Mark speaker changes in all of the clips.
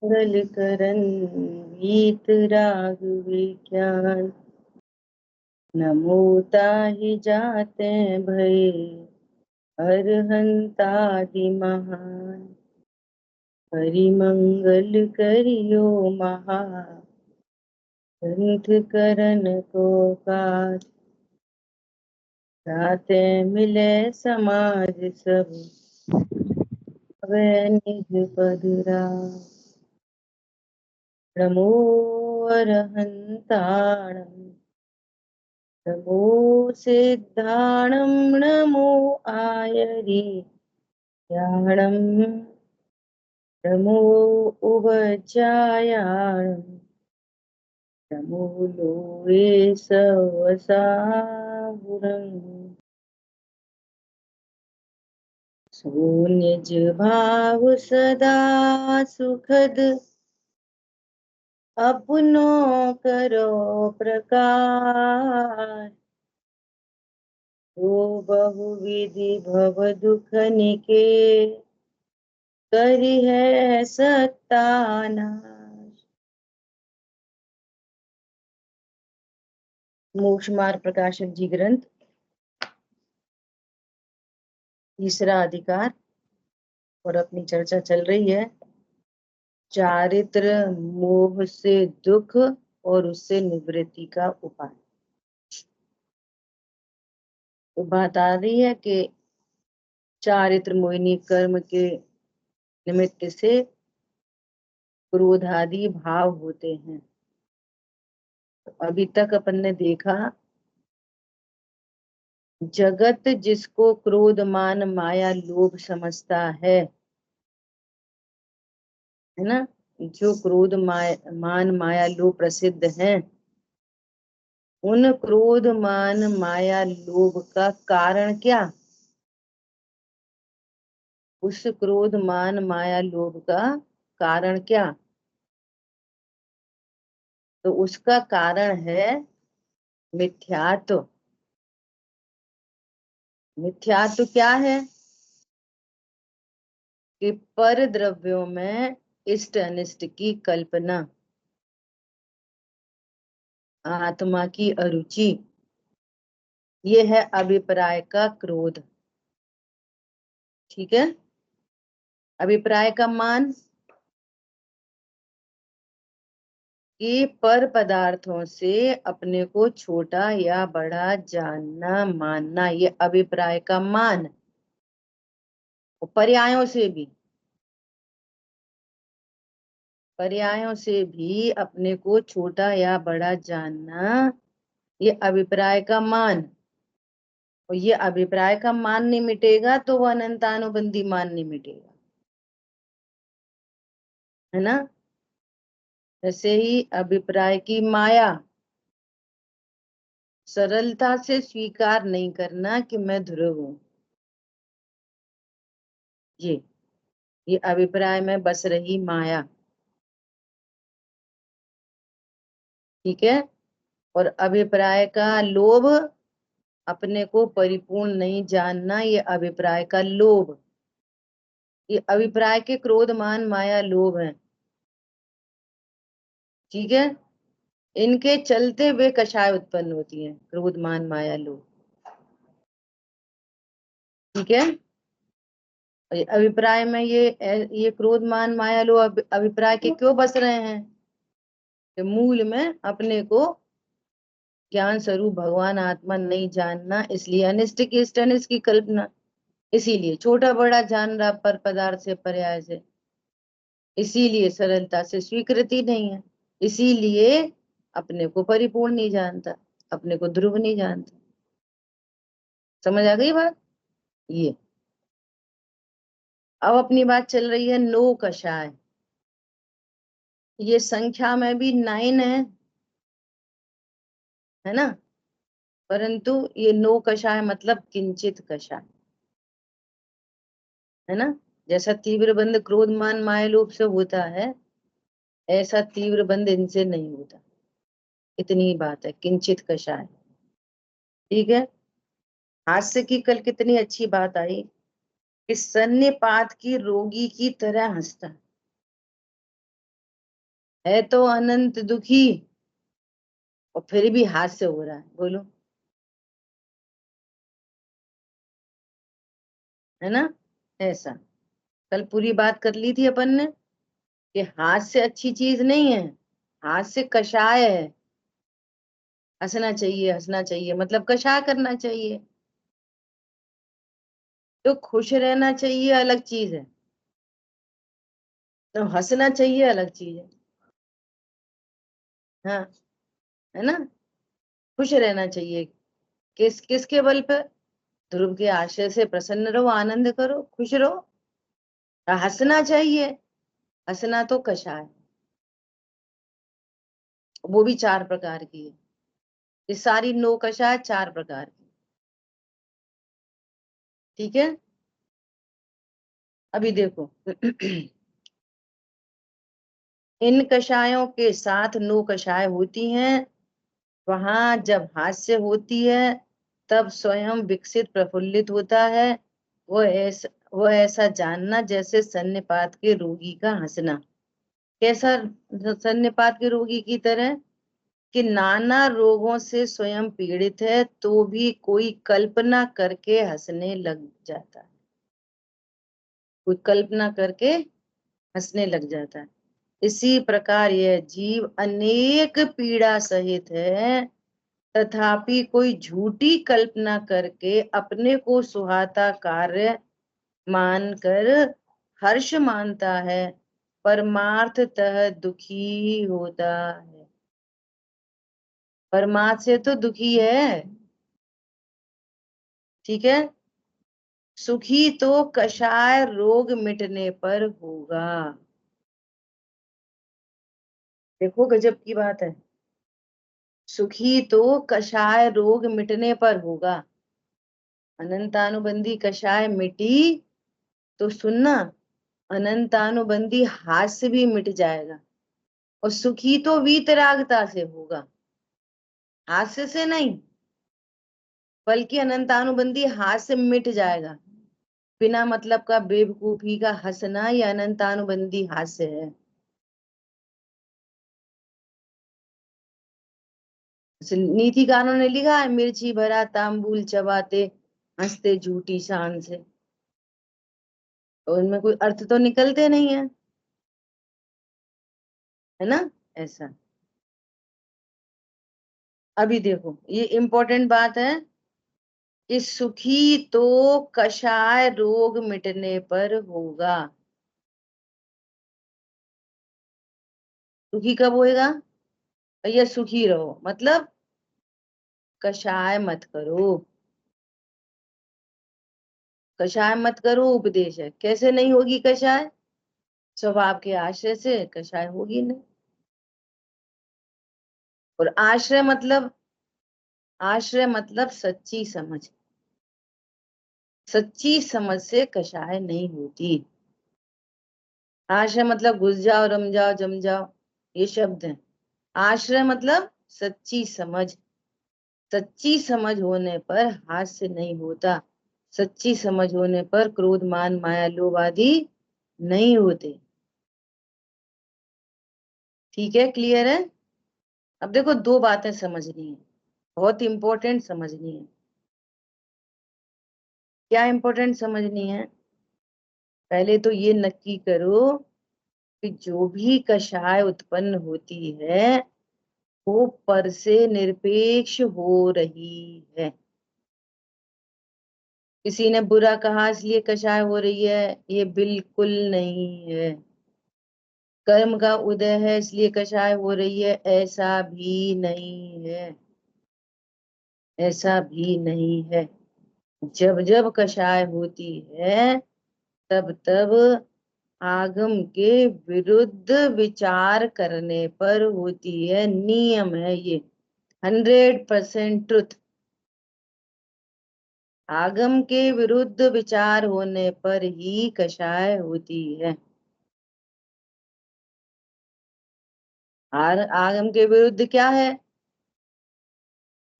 Speaker 1: गल करन गीत राग विज्ञान। नमो ताहि जाते भय अरहंतादि महान। हरि मंगल करियो महा ग्रंथ करन को काज। जाते मिले समाज सब वे निज पद राज। नमो अरहंताणं नमो सिद्धाणं नमो आयर्याणं नमो उवज्रायाणं नमो लोये सवसावुरं। शून्यज भाव सदा सुखद अपनो करो प्रकाश। तो बहुविधि भव दुख निके करी है सत्तानाश। मोक्ष मार्ग प्रकाशक जी ग्रंथ, तीसरा अधिकार, और अपनी चर्चा चल रही है चारित्र मोह से दुख और उससे निवृत्ति का उपाय। तो बात आ रही है कि चारित्र मोहिनी कर्म के निमित्त से क्रोध आदि भाव होते हैं। तो अभी तक अपन ने देखा जगत जिसको क्रोध मान माया लोभ समझता है ना, जो क्रोध मान माया लोभ प्रसिद्ध हैं, उन क्रोध मान माया लोभ का कारण क्या? उस क्रोध मान माया लोभ का कारण क्या? तो उसका कारण है मिथ्यात्व। मिथ्यात्व क्या है? कि पर द्रव्यों में इष्ट अनिष्ट की कल्पना, आत्मा की अरुचि, ये है अभिप्राय का क्रोध। ठीक है। अभिप्राय का मान कि पर पदार्थों से अपने को छोटा या बड़ा जानना मानना, ये अभिप्राय का मान। पर्यायों से भी, पर्यायों से भी अपने को छोटा या बड़ा जानना, ये अभिप्राय का मान। और ये अभिप्राय का मान नहीं मिटेगा तो वह अनंतानुबंधी मान नहीं मिटेगा, है ना। ऐसे ही अभिप्राय की माया, सरलता से स्वीकार नहीं करना कि मैं ध्रुव हूं। ये अभिप्राय में बस रही माया। ठीक है। और अभिप्राय का लोभ, अपने को परिपूर्ण नहीं जानना, ये अभिप्राय का लोभ। ये अभिप्राय के क्रोध मान माया लोभ है। ठीक है। इनके चलते वे कषाय उत्पन्न होती है, क्रोध मान माया लोभ। ठीक है। और ये अभिप्राय में ये क्रोध मान माया लोभ अभिप्राय के क्यों बस रहे हैं? कि मूल में अपने को ज्ञान स्वरूप भगवान आत्मा नहीं जानना, इसलिए अनिष्ट की इष्ट अनिष्ट की कल्पना, इसीलिए छोटा बड़ा जान रहा पर पदार्थ से पर्याय से, इसीलिए सरलता से स्वीकृति नहीं है, इसीलिए अपने को परिपूर्ण नहीं जानता, अपने को ध्रुव नहीं जानता। समझ आ गई बात? ये अब अपनी बात चल रही है नो कषाय। ये संख्या में भी 9 है ना, परंतु ये नो कषाय मतलब किंचित कषाय, है ना। जैसा तीव्र बंध क्रोध मान माया लोभ से होता है, ऐसा तीव्र बंध इनसे नहीं होता। इतनी ही बात है, किंचित कषाय। ठीक है। हास्य की कल कितनी अच्छी बात आई कि सन्निपात की रोगी की तरह हंसता। है तो अनंत दुखी और फिर भी हाथ से हो रहा है, बोलो, है ना। ऐसा कल पूरी बात कर ली थी अपन ने कि हाथ से अच्छी चीज नहीं है, हाथ से कषाय है। हंसना चाहिए, हंसना चाहिए मतलब कषाय करना चाहिए। तो खुश रहना चाहिए अलग चीज है, तो हंसना चाहिए अलग चीज है। हाँ, है ना। खुश रहना चाहिए, किसके बल पे? ध्रुव के आशय से प्रसन्न रहो, आनंद करो, खुश रहो। हंसना चाहिए, हंसना तो कषाय, वो भी 4 प्रकार की है। ये सारी नो कषाय 4 प्रकार की। ठीक है, अभी देखो इन कषायों के साथ नो कषाय होती हैं, वहां जब हास्य होती है तब स्वयं विकसित प्रफुल्लित होता है। वो ऐसा जानना जैसे सन्निपात के रोगी का हंसना। कैसा? सन्निपात के रोगी की तरह कि नाना रोगों से स्वयं पीड़ित है तो भी कोई कल्पना करके हंसने लग जाता है, कोई कल्पना करके हंसने लग जाता है। इसी प्रकार यह जीव अनेक पीड़ा सहित है, तथापि कोई झूठी कल्पना करके अपने को सुहाता कार्य मानकर हर्ष मानता है, परमार्थतः दुखी होता है। परमार्थ से तो दुखी है। ठीक है, सुखी तो कषाय रोग मिटने पर होगा। देखो गजब की बात है, सुखी तो कषाय रोग मिटने पर होगा। अनंतानुबंधी कषाय मिटी तो सुनना, अनंतानुबंधी हास्य भी मिट जाएगा। और सुखी तो वीतरागता से होगा, हास्य से नहीं, बल्कि अनंतानुबंधी हास्य मिट जाएगा। बिना मतलब का बेवकूफी का हंसना ये अनंतानुबंधी हास्य है। नीतिकारों ने लिखा है, मिर्ची भरा तांबूल चबाते हंसते झूठी शान से। तो उनमें कोई अर्थ तो निकलते नहीं है, है ना। ऐसा, अभी देखो ये इंपॉर्टेंट बात है कि सुखी तो कषाय रोग मिटने पर होगा। सुखी कब होएगा? भैया सुखी रहो मतलब कषाय मत करो, कषाय मत करो उपदेश है। कैसे नहीं होगी कषाय? स्वभाव के आश्रय से कषाय होगी नहीं। और आश्रय मतलब सच्ची समझ, सच्ची समझ से कषाय नहीं होती। आश्रय मतलब घुस जाओ, रम जाओ, जम जाओ, ये शब्द है। आश्रय मतलब सच्ची समझ, सच्ची समझ होने पर हास्य नहीं होता, सच्ची समझ होने पर क्रोध मान माया लोभ आदि नहीं होते। ठीक है, क्लियर है। अब देखो 2 बातें समझनी है, बहुत इंपॉर्टेंट समझनी है। क्या इंपॉर्टेंट समझनी है? पहले तो ये नक्की करो कि जो भी कषाय उत्पन्न होती है वो पर से निरपेक्ष हो रही है। किसी ने बुरा कहा इसलिए कषाय हो रही है, ये बिल्कुल नहीं है। कर्म का उदय है इसलिए कषाय हो रही है, ऐसा भी नहीं है, ऐसा भी नहीं है। जब जब कषाय होती है तब तब आगम के विरुद्ध विचार करने पर होती है, नियम है ये, 100% ट्रुथ। आगम के विरुद्ध विचार होने पर ही कषाय होती है। आगम के विरुद्ध क्या है?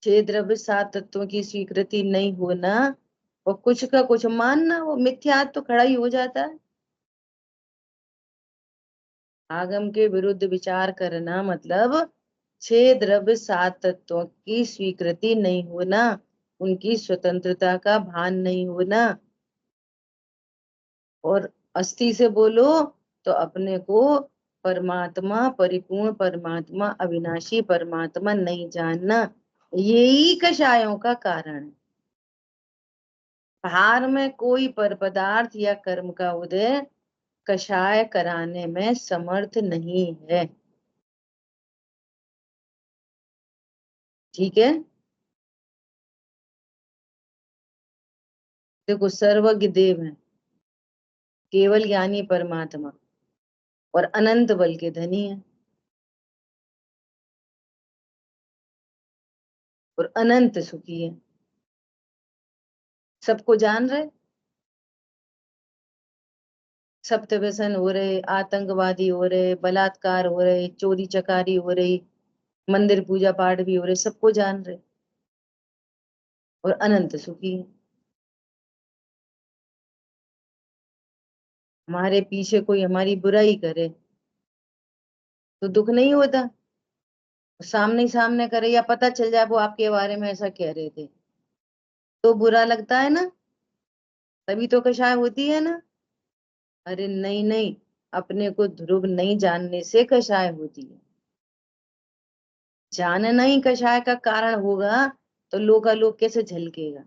Speaker 1: 6 द्रव्य 7 तत्वों की स्वीकृति नहीं होना और कुछ का कुछ मानना, वो मिथ्यात्व तो खड़ा ही हो जाता है। आगम के विरुद्ध विचार करना मतलब 6 द्रव्य 7 तत्वों की स्वीकृति नहीं होना, उनकी स्वतंत्रता का भान नहीं होना। और अस्थि से बोलो तो अपने को परमात्मा, परिपूर्ण परमात्मा, अविनाशी परमात्मा नहीं जानना, यही कषायों का कारण है। भार में कोई पर पदार्थ या कर्म का उदय कषाय कराने में समर्थ नहीं है। ठीक है। देखो, सर्वज्ञ देव है, केवल ज्ञानी परमात्मा, और अनंत बल के धनी है, और अनंत सुखी है। सबको जान रहे, सप्त व्यसन हो रहे, आतंकवादी हो रहे, बलात्कार हो रहे, चोरी चकारी हो रही, मंदिर पूजा पाठ भी हो रहे, सबको जान रहे, और अनंत सुखी है। हमारे पीछे कोई हमारी बुराई करे तो दुख नहीं होता, सामने सामने करे या पता चल जाए वो आपके बारे में ऐसा कह रहे थे तो बुरा लगता है ना, तभी तो कषाय होती है ना। अरे नहीं नहीं, अपने को ध्रुव नहीं जानने से कषाय होती है। जानना ही कषाय का कारण होगा तो लोकालोक कैसे झलकेगा।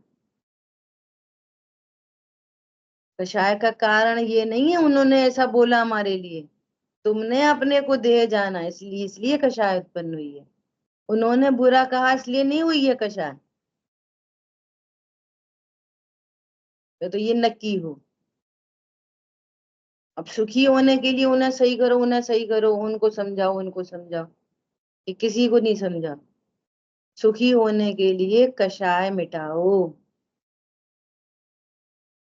Speaker 1: कषाय का कारण ये नहीं है उन्होंने ऐसा बोला हमारे लिए, तुमने अपने को देह जाना, इसलिए इसलिए कषाय उत्पन्न हुई है। उन्होंने बुरा कहा इसलिए नहीं हुई है कषाय। तो ये नक्की हो। अब सुखी होने के लिए उन्हें सही करो, उन्हें सही करो, उनको समझाओ, उनको समझाओ, ये किसी को नहीं समझा। सुखी होने के लिए कषाय मिटाओ।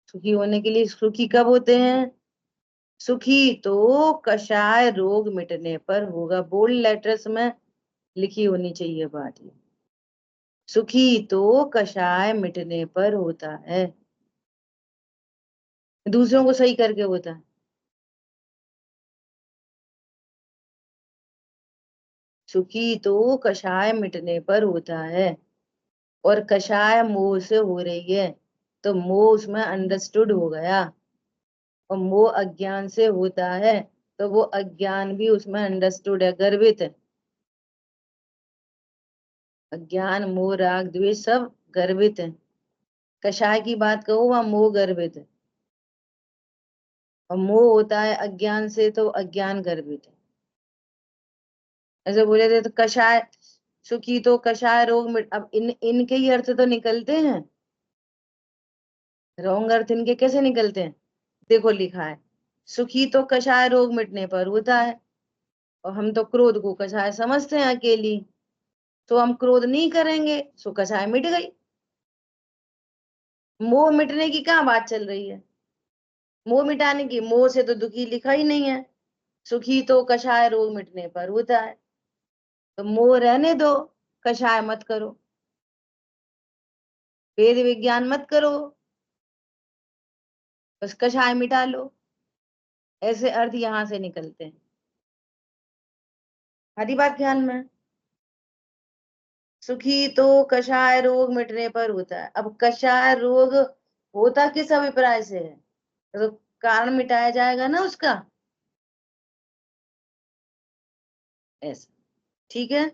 Speaker 1: सुखी होने के लिए सुखी कब होते हैं? सुखी तो कषाय रोग मिटने पर होगा। बोल्ड लेटर्स में लिखी होनी चाहिए बात ये। सुखी तो कषाय मिटने पर होता है, दूसरों को सही करके होता है। सुखी तो कषाय मिटने पर होता है, और कषाय मोह से हो रही है तो मोह उसमें अंडरस्टूड हो गया, और मोह अज्ञान से होता है तो वो अज्ञान भी उसमें अंडरस्टूड है, गर्वित है। अज्ञान मोह राग द्वेष सब गर्वित है। कषाय की बात कहो वहां मोह गर्वित है, और मोह होता है अज्ञान से तो अज्ञान गर्वित है। ऐसे बोले थे तो कषाय सुखी तो कषाय रोग मिट, अब इनके ही अर्थ तो निकलते हैं, रॉन्ग अर्थ इनके कैसे निकलते हैं। देखो लिखा है सुखी तो कषाय रोग मिटने पर होता है, और हम तो क्रोध को कषाय समझते हैं अकेली, तो हम क्रोध नहीं करेंगे, सो कषाय मिट गई। मोह मिटने की क्या बात चल रही है? मोह मिटाने की, मोह से तो दुखी लिखा ही नहीं है। सुखी तो कषाय रोग मिटने पर होता है, तो मोह रहने दो, कषाय मत करो, वेद विज्ञान मत करो, बस कषाय मिटा लो। ऐसे अर्थ यहां से निकलते हैं। हरी बात ख्याल में। सुखी तो कषाय रोग मिटने पर होता है। अब कषाय रोग होता किस अभिप्राय से है, तो कारण मिटाया जाएगा ना उसका, ऐसा। ठीक है।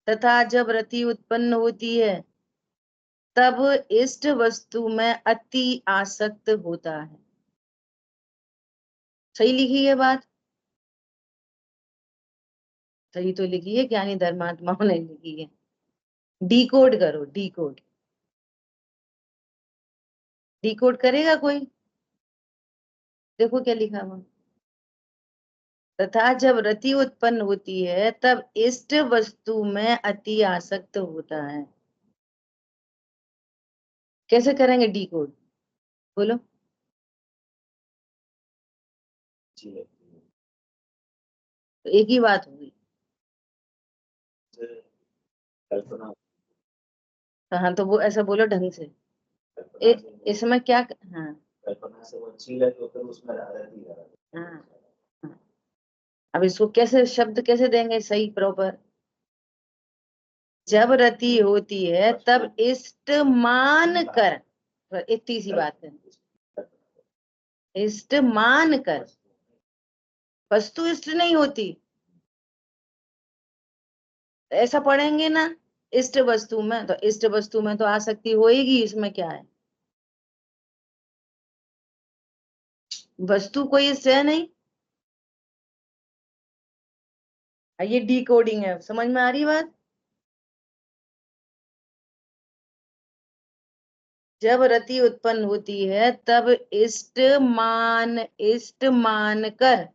Speaker 1: तथा जब रति उत्पन्न होती है तब इष्ट वस्तु में अति आसक्त होता है। सही लिखी है बात, सही तो लिखी है, ज्ञानी धर्मात्माओं ने लिखी है। डिकोड करो, डिकोड, डिकोड करेगा कोई? देखो क्या लिखा हुआ। तथा जब रति उत्पन्न होती है तब इष्ट वस्तु में अति आसक्त होता है। कैसे करेंगे डिकोड, बोलो। तो एक ही बात होगी। हाँ तो वो ऐसा बोलो ढंग से। इसमें क्या, हाँ हाँ हाँ। अब इसको कैसे शब्द कैसे देंगे सही प्रॉपर? जब रति होती है तब इष्ट मान कर, इतनी सी बात है, इष्ट मान कर, वस्तु इष्ट नहीं होती, ऐसा पढ़ेंगे ना। इष्ट वस्तु में, तो इष्ट वस्तु में तो आसक्ति होएगी, इसमें क्या है, वस्तु कोई इष्ट है नहीं। ये डिकोडिंग है, समझ में आ रही बात? जब रति उत्पन्न होती है तब इष्ट मान कर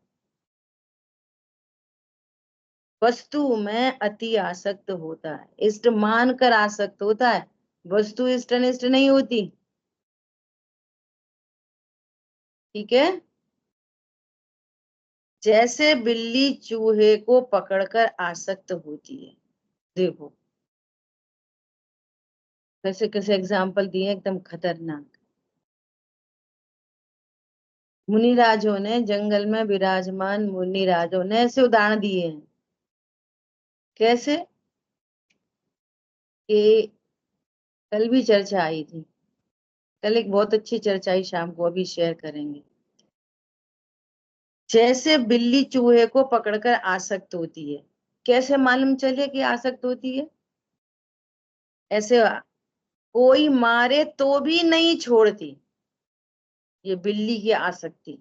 Speaker 1: वस्तु में अति आसक्त होता है, इष्ट मान कर आसक्त होता है, वस्तु इष्ट अनिष्ट नहीं होती। ठीक है। जैसे बिल्ली चूहे को पकड़कर आसक्त होती है। देखो कैसे कैसे एग्जाम्पल दिए, एकदम खतरनाक। मुनिराजों ने, जंगल में विराजमान मुनिराजों ने ऐसे उदाहरण दिए हैं। कैसे? कि कल भी चर्चा आई थी, कल एक बहुत अच्छी चर्चा आई, शाम को अभी शेयर करेंगे। जैसे बिल्ली चूहे को पकड़कर आसक्त होती है, कैसे मालूम चले कि आसक्त होती है? ऐसे कोई मारे तो भी नहीं छोड़ती, ये बिल्ली की आसक्ति।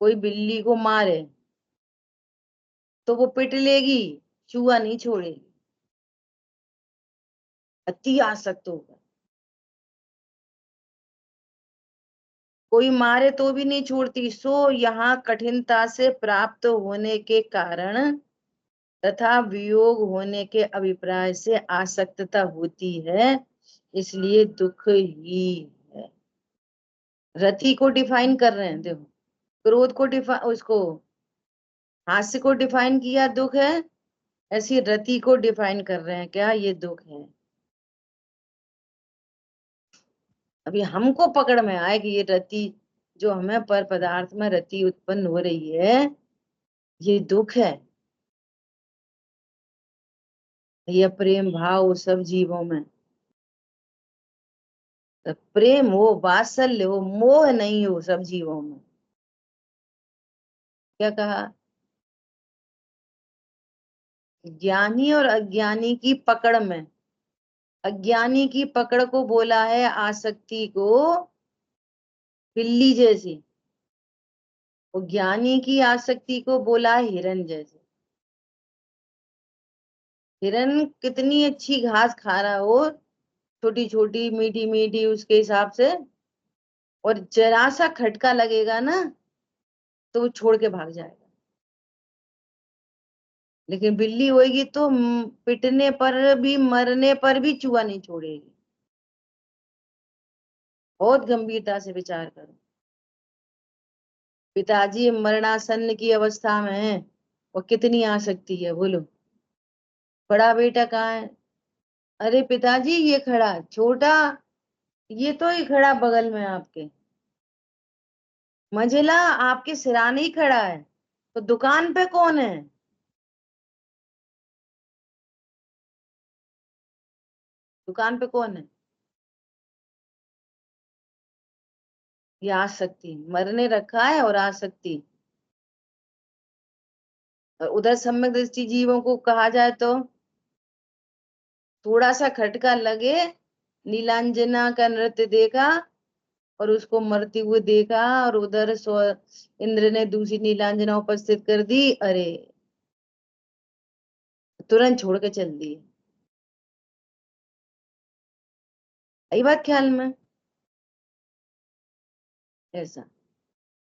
Speaker 1: कोई बिल्ली को मारे तो वो पिट लेगी, चूहा नहीं छोड़ेगी, अति आसक्त होगा। कोई मारे तो भी नहीं छोड़ती, सो यहाँ कठिनता से प्राप्त होने के कारण तथा वियोग होने के अभिप्राय से आसक्तता होती है, इसलिए दुख ही है। रति को डिफाइन कर रहे हैं, देखो, क्रोध को डिफाइन, उसको हास्य को डिफाइन किया दुख है, ऐसी रति को डिफाइन कर रहे हैं क्या, ये दुख है। अभी हमको पकड़ में आए कि ये रति, जो हमें पर पदार्थ में रति उत्पन्न हो रही है, ये दुख है। ये प्रेम भाव सब जीवों में, तो प्रेम हो, वात्सल्य हो, मोह नहीं हो सब जीवों में। क्या कहा? ज्ञानी और अज्ञानी की पकड़ में, अज्ञानी की पकड़ को बोला है आसक्ति को बिल्ली जैसी, और ज्ञानी की आसक्ति को बोला है हिरन जैसे। हिरन कितनी अच्छी घास खा रहा हो, छोटी छोटी मीठी मीठी उसके हिसाब से, और जरा सा खटका लगेगा ना तो वो छोड़ के भाग जाएगा। लेकिन बिल्ली होएगी तो पिटने पर भी, मरने पर भी चूहा नहीं छोड़ेगी। बहुत गंभीरता से विचार करो। पिताजी मरणासन्न की अवस्था में है, और कितनी आसक्ति है बोलो। बड़ा बेटा कहाँ है? अरे पिताजी ये खड़ा, छोटा ये तो ही खड़ा बगल में आपके, मंझला आपके सिराने ही खड़ा है, तो दुकान पे कौन है? दुकान पे कौन है? ये आसक्ति, मरने रखा है और आसक्ति। और उधर सम्यक दृष्टि जीवों को कहा जाए तो थोड़ा सा खटका लगे, नीलांजना का नृत्य देखा और उसको मरते हुए देखा, और उधर स्व इंद्र ने दूसरी नीलांजना उपस्थित कर दी, अरे तुरंत छोड़ के चल दी। आई बात ख्याल में? ऐसा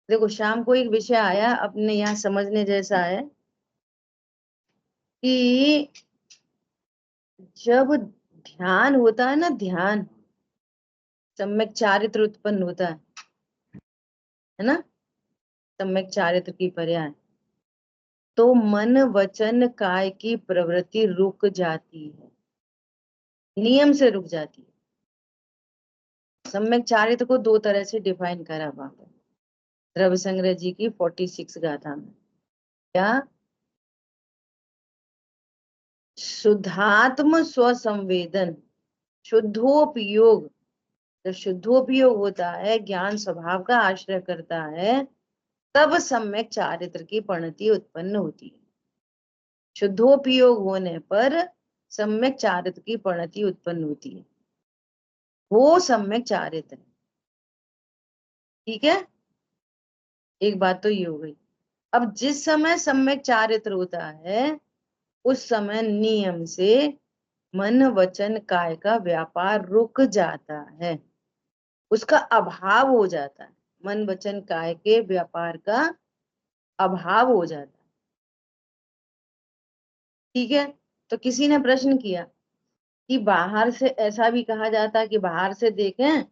Speaker 1: देखो, शाम को एक विषय आया अपने यहाँ समझने जैसा है, कि जब ध्यान होता है ना, ध्यान, सम्यक चारित्र उत्पन्न होता है ना, सम्यक चारित्र की पर्याय, तो मन वचन काय की प्रवृत्ति रुक जाती है, नियम से रुक जाती है। सम्यक चारित्र को दो तरह से डिफाइन करा वहां पर रवि संग्रह जी की 46 गाथा में। क्या? शुद्धात्म स्वसंवेदन, शुद्धोपयोग। जब शुद्धोपयोग होता है, ज्ञान स्वभाव का आश्रय करता है, तब सम्यक चारित्र की परिणति उत्पन्न होती है। शुद्धोपयोग होने पर सम्यक चारित्र की परिणति उत्पन्न होती है, वो सम्यक चारित्र है। ठीक है, एक बात तो ये हो गई। अब जिस समय सम्यक चारित्र होता है, उस समय नियम से मन वचन काय का व्यापार रुक जाता है, उसका अभाव हो जाता है। मन वचन काय के व्यापार का अभाव हो जाता है। ठीक है, तो किसी ने प्रश्न किया कि बाहर से, ऐसा भी कहा जाता है कि बाहर से देखें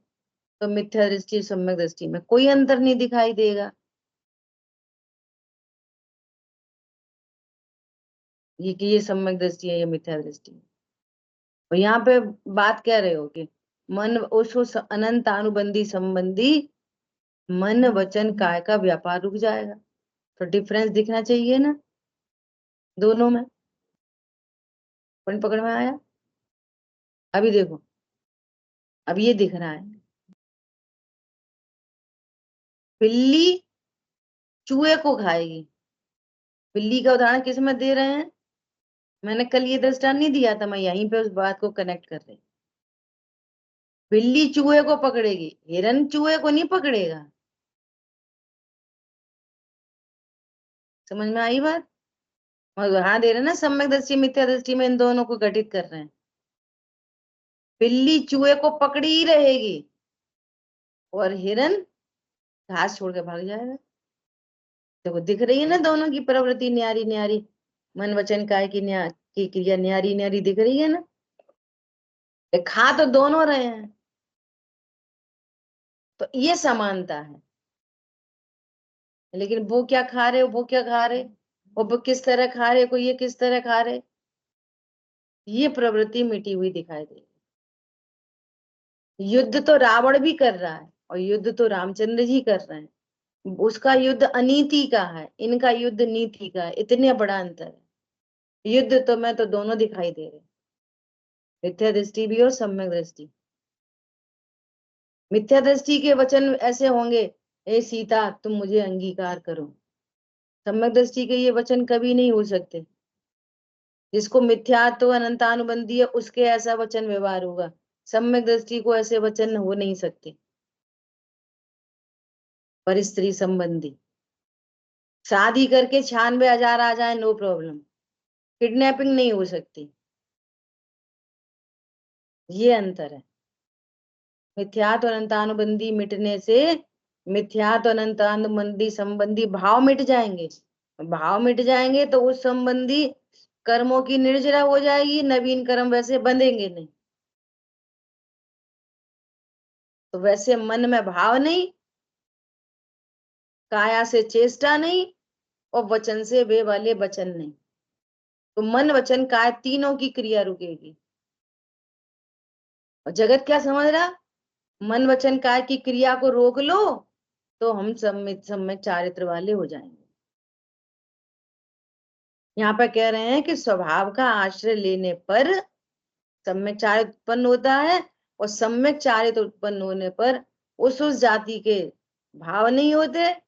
Speaker 1: तो मिथ्या दृष्टि सम्यक दृष्टि में कोई अंतर नहीं दिखाई देगा, ये कि ये सम्यक दृष्टि है, ये मिथ्या दृष्टि है। और यहाँ पे बात कह रहे हो कि मन उस अनंत अनुबंधी संबंधी मन वचन काय का व्यापार रुक जाएगा, तो डिफरेंस दिखना चाहिए ना दोनों में। पॉइंट पकड़ में आया? अभी देखो, अब ये दिख रहा है, बिल्ली चूहे को खाएगी। बिल्ली का उदाहरण किस में दे रहे हैं? मैंने कल ये दृष्टांत नहीं दिया था, मैं यहीं पे उस बात को कनेक्ट कर रही। बिल्ली चूहे को पकड़ेगी, हिरन चूहे को नहीं पकड़ेगा। समझ में आई बात? और हाँ दे रहे ना, सम्यक दृष्टि मिथ्या दृष्टि में इन दोनों को घटित कर रहे हैं। बिल्ली चूहे को पकड़ी ही रहेगी और हिरन घास छोड़ के भाग जाएगा। देखो दिख रही है ना दोनों की प्रवृत्ति, न्यारी न्यारी, मन वचन काय की क्रिया न्यारी न्यारी दिख रही है ना। खा तो दोनों रहे हैं, तो ये समानता है। लेकिन वो क्या खा रहे, वो क्या खा रहे, वो किस तरह खा रहे, कोई ये किस तरह खा रहे, ये प्रवृत्ति मिटी हुई दिखाई दे रही। युद्ध तो रावण भी कर रहा है और युद्ध तो रामचंद्र जी कर रहे हैं। उसका युद्ध अनीति का है, इनका युद्ध नीति का है, इतने बड़ा अंतर है। युद्ध तो मैं तो दोनों दिखाई दे रहे, मिथ्या दृष्टि भी और सम्यक दृष्टि। मिथ्या दृष्टि के वचन ऐसे होंगे, ए सीता तुम मुझे अंगीकार करो। सम्यक दृष्टि के ये वचन कभी नहीं हो सकते। जिसको मिथ्यात्व अनंतानुबंधी है, उसके ऐसा वचन व्यवहार होगा। सम्यक दृष्टि को ऐसे वचन हो नहीं सकते। पर स्त्री संबंधी शादी करके 96,000 आ जाए, नो प्रॉब्लम, किडनैपिंग नहीं हो सकती। ये अंतर है। मिथ्यात्व अनंतानुबंधी मिटने से मिथ्यात्व अनंतानुबंधी संबंधी भाव मिट जाएंगे। भाव मिट जाएंगे तो उस संबंधी कर्मों की निर्जरा हो जाएगी, नवीन कर्म वैसे बंधेंगे नहीं। तो वैसे मन में भाव नहीं, काया से चेष्टा नहीं, और वचन से वे वाले वचन नहीं, तो मन वचन काय तीनों की क्रिया रुकेगी। और जगत क्या समझ रहा, मन वचन काय की क्रिया को रोक लो तो हम सम्यक चारित्र वाले हो जाएंगे। यहाँ पर कह रहे हैं कि स्वभाव का आश्रय लेने पर सम्यक चारित्र उत्पन्न होता है, और सम्यक चारित्र उत्पन्न होने पर उस जाति के भाव नहीं होते,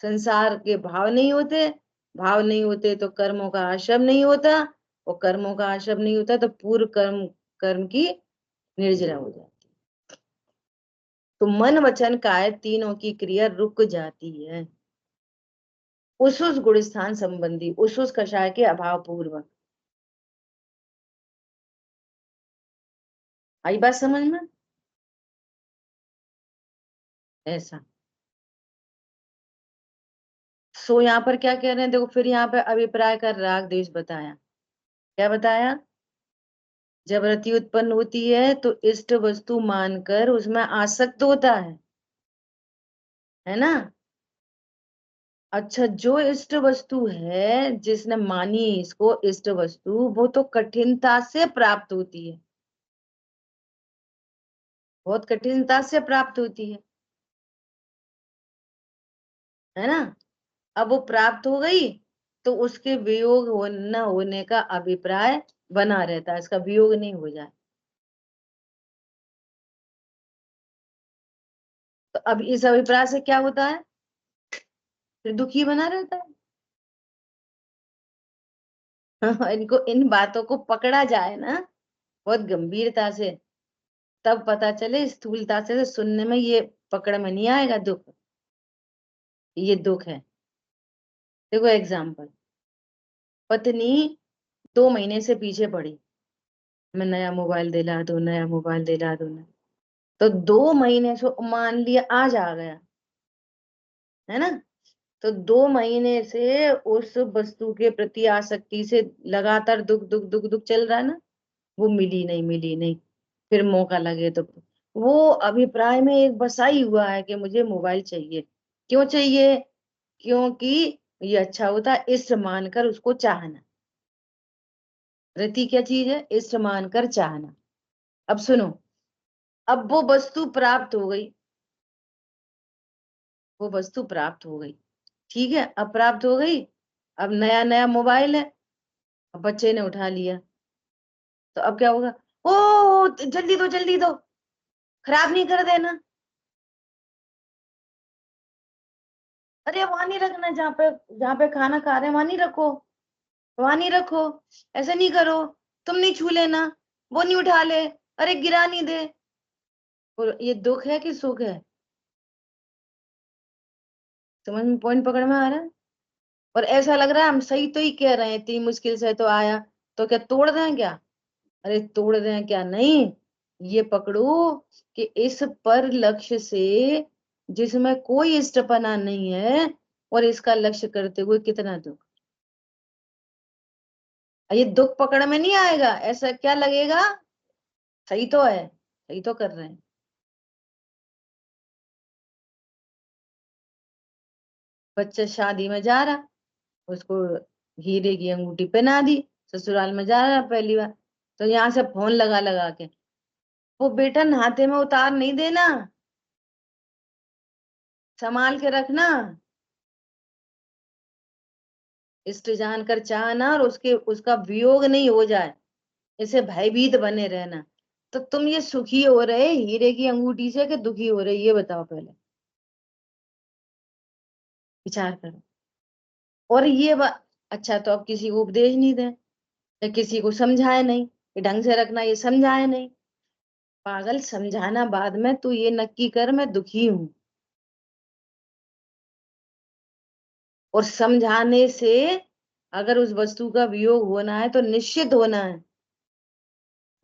Speaker 1: संसार के भाव नहीं होते। भाव नहीं होते तो कर्मों का आश्रम नहीं होता, और कर्मों का आश्रम नहीं होता तो पूर्व कर्म कर्म की निर्जरा हो जाती। तो मन वचन काय तीनों की क्रिया रुक जाती है उस गुण स्थान संबंधी उस कषाय के अभाव पूर्वक। आई बात समझ में? ऐसा। सो यहाँ पर क्या कह रहे हैं, देखो फिर यहाँ पे अभिप्राय का राग द्वेष बताया। क्या बताया? जब रति उत्पन्न होती है तो इष्ट वस्तु मानकर उसमें आसक्त होता है ना। अच्छा, जो इष्ट वस्तु है, जिसने मानी इसको इष्ट वस्तु, वो तो कठिनता से प्राप्त होती है, बहुत कठिनता से प्राप्त होती है ना। अब वो प्राप्त हो गई तो उसके वियोग न होने का अभिप्राय बना रहता है, इसका वियोग नहीं हो जाए। तो अब इस अभिप्राय से क्या होता है, फिर दुखी बना रहता है। इनको, इन बातों को पकड़ा जाए ना बहुत गंभीरता से, तब पता चले। स्थूलता से सुनने में ये पकड़ में नहीं आएगा दुख, ये दुख है। देखो एग्जाम्पल, पत्नी 2 महीने से पीछे पड़ी, मैं नया मोबाइल दिला दूं, नया मोबाइल दिला दूं ना। तो 2 महीने से मान लिया आज आ गया, है ना, तो 2 महीने से उस वस्तु के प्रति आसक्ति से लगातार दुख दुख दुख दुख चल रहा है ना, वो मिली नहीं, मिली नहीं, फिर मौका लगे तो वो अभिप्राय में एक बसाई हुआ है कि मुझे मोबाइल चाहिए। क्यों चाहिए? क्योंकि ये अच्छा होता है, इष्ट मानकर उसको चाहना। रति क्या चीज है? इष्ट मानकर चाहना। अब सुनो, अब वो वस्तु प्राप्त हो गई, वो वस्तु प्राप्त हो गई, ठीक है, अब प्राप्त हो गई, अब नया नया मोबाइल है, अब बच्चे ने उठा लिया, तो अब क्या होगा? ओ जल्दी दो, जल्दी दो, खराब नहीं कर देना। अरे वहां नहीं रखना, जहाँ पे खाना खा रहे हैं वहां नहीं रखो, वहां नहीं रखो, ऐसे नहीं करो, तुम नहीं छू लेना, वो नहीं उठा ले, अरे गिरा नहीं दे। और ये दुख है कि सुख है? समझ में, पॉइंट पकड़ में आ रहा है? और ऐसा लग रहा है हम सही तो ही कह रहे हैं, इतनी मुश्किल से तो आया, तो क्या तोड़ दें क्या? अरे तोड़ दें क्या, नहीं, ये पकड़ो कि इस पर लक्ष्य से, जिसमें कोई इष्टपना नहीं है, और इसका लक्ष्य करते हुए कितना दुख। ये दुख पकड़ में नहीं आएगा, ऐसा क्या लगेगा, सही तो है, सही तो कर रहे हैं। बच्चा शादी में जा रहा, उसको हीरे की अंगूठी पहना दी, ससुराल में जा रहा पहली बार, तो यहाँ से फोन लगा लगा के, वो बेटा नहाते में उतार नहीं देना, संभाल के रखना, इष्ट जानकर चाहना, और उसके उसका वियोग नहीं हो जाए, इसे भयभीत बने रहना। तो तुम ये सुखी हो रहे हीरे की अंगूठी से कि दुखी हो रहे, ये बताओ पहले, विचार करो। और ये अच्छा, तो अब किसी को उपदेश नहीं दें, या किसी को समझाए नहीं कि ढंग से रखना, ये समझाए नहीं। पागल, समझाना बाद में, तू ये नक्की कर मैं दुखी हूं, और समझाने से अगर उस वस्तु का वियोग होना है तो निश्चित होना है,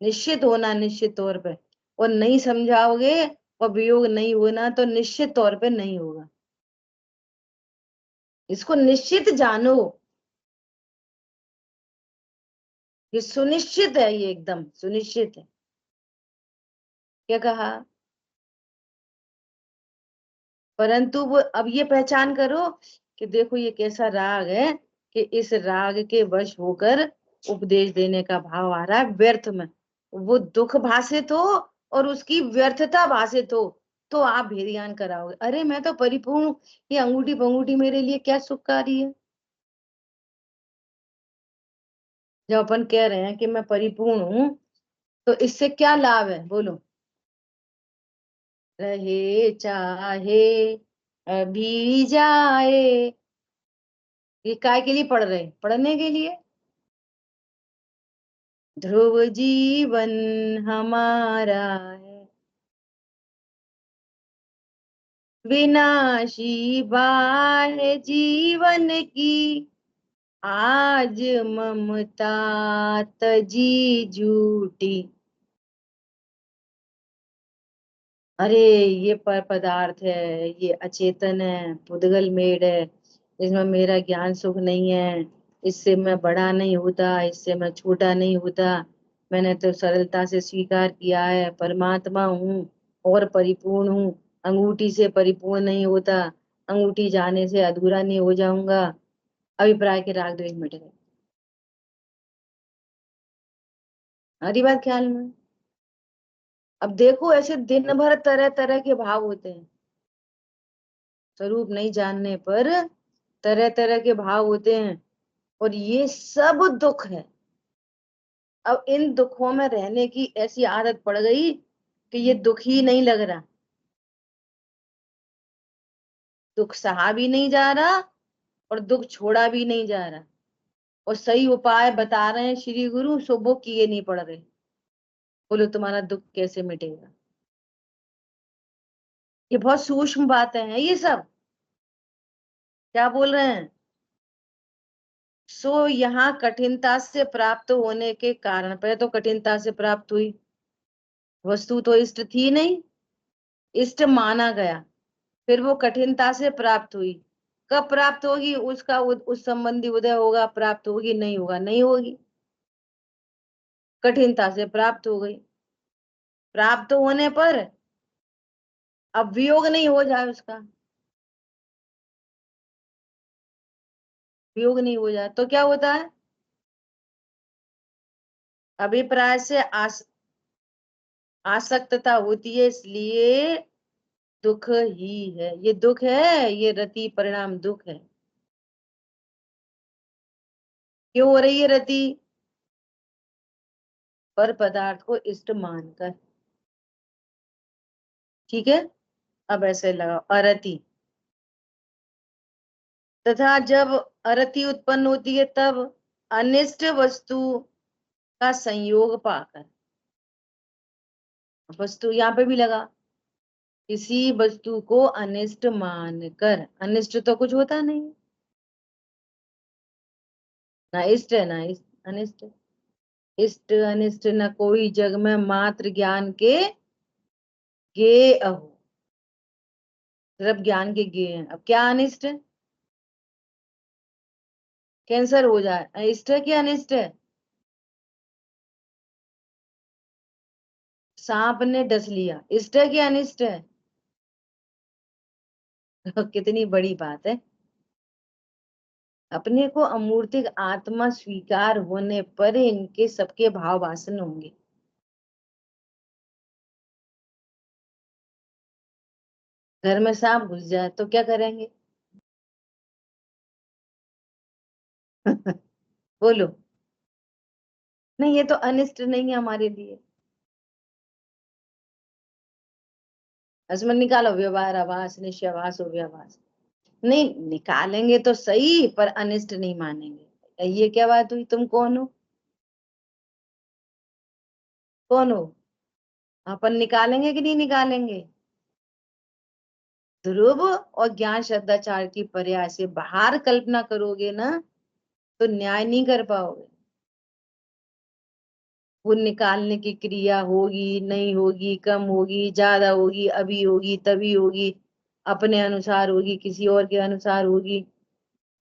Speaker 1: निश्चित होना, निश्चित तौर पे। और नहीं समझाओगे और वियोग नहीं होना तो निश्चित तौर पे नहीं होगा। इसको निश्चित जानो, ये सुनिश्चित है, ये एकदम सुनिश्चित है। क्या कहा? परंतु वो अब ये पहचान करो कि देखो ये कैसा राग है, कि इस राग के वश होकर उपदेश देने का भाव आ रहा है व्यर्थ में, वो दुख भाषित हो और उसकी व्यर्थता भाषित हो, तो आप भेदियान कराओगे, अरे मैं तो परिपूर्ण हूँ, ये अंगूठी पंगूठी मेरे लिए क्या सुखकारी है। जब अपन कह रहे हैं कि मैं परिपूर्ण हूँ, तो इससे क्या लाभ है, बोलो? रहे चाहे अभी जाए, ये काय के लिए पढ़ रहे हैं? पढ़ने के लिए। ध्रुव जीवन हमारा है, विनाशी बाह जीवन की, आज ममता तजी झूठी। अरे ये पर पदार्थ है, ये अचेतन है, पुद्गल मेड है, इसमें मेरा ज्ञान सुख नहीं है, इससे मैं बड़ा नहीं होता, इससे मैं छोटा नहीं होता, मैंने तो सरलता से स्वीकार किया है परमात्मा हूँ और परिपूर्ण हूँ, अंगूठी से परिपूर्ण नहीं होता, अंगूठी जाने से अधूरा नहीं हो जाऊंगा। अभिप्राय के राग द्वेष मिट गए। हरी बात ख्याल में। अब देखो ऐसे दिन भर तरह तरह के भाव होते हैं, स्वरूप नहीं जानने पर तरह तरह के भाव होते हैं, और ये सब दुख है। अब इन दुखों में रहने की ऐसी आदत पड़ गई कि ये दुख ही नहीं लग रहा, दुख सहा भी नहीं जा रहा और दुख छोड़ा भी नहीं जा रहा। और सही उपाय बता रहे हैं श्री गुरु, सो वो किए नहीं पड़ रहे। बोलो तुम्हारा दुख कैसे मिटेगा? ये बहुत सूक्ष्म बातें हैं ये सब। क्या बोल रहे हैं? सो यहाँ कठिनता से प्राप्त होने के कारण, पहले तो कठिनता से प्राप्त हुई, वस्तु तो इष्ट थी नहीं, इष्ट माना गया, फिर वो कठिनता से प्राप्त हुई। कब प्राप्त होगी? उसका उस संबंधी उदय होगा, प्राप्त होगी? नहीं होगा, नहीं होगी। कठिनता से प्राप्त हो गई, प्राप्त होने पर अब वियोग नहीं हो जाए उसका, वियोग नहीं हो जाए तो क्या होता है? अभिप्राय से आसक्तता होती है, इसलिए दुख ही है। ये दुख है, ये रति परिणाम दुख है। क्यों हो रही है रति? पर पदार्थ को इष्ट मानकर। ठीक है, अब ऐसे लगाओ, अरति। तथा जब अरति उत्पन्न होती है तब अनिष्ट वस्तु का संयोग पाकर, वस्तु यहाँ पे भी लगा, किसी वस्तु को अनिष्ट मानकर, अनिष्ट तो कुछ होता नहीं, ना इष्ट है ना अनिष्ट। इष्ट अनिष्ट न कोई जग में, मात्र ज्ञान के गे अहो। सिर्फ ज्ञान के गे हैं। अब क्या अनिष्ट है? कैंसर हो जाए, इष्ट है कि अनिष्ट है? सांप ने डस लिया, इष्ट है कि अनिष्ट है? कितनी बड़ी बात है। अपने को अमूर्तिक आत्मा स्वीकार होने पर इनके सबके भाव वासन होंगे। घर में सांप घुस जाए तो क्या करेंगे? बोलो। नहीं, ये तो अनिष्ट नहीं है हमारे लिए। इसमें निकालो व्यवहार आभास, निश्चयाभास और व्यवहास। नहीं, निकालेंगे तो सही, पर अनिष्ट नहीं मानेंगे। ये क्या बात हुई? तुम कौन हो? कौन हो? अपन निकालेंगे कि नहीं निकालेंगे? ध्रुव और ज्ञान श्रद्धाचार की पर्याय से बाहर कल्पना करोगे ना, तो न्याय नहीं कर पाओगे। वो निकालने की क्रिया होगी नहीं होगी, कम होगी ज्यादा होगी, अभी होगी तभी होगी, अपने अनुसार होगी किसी और के अनुसार होगी,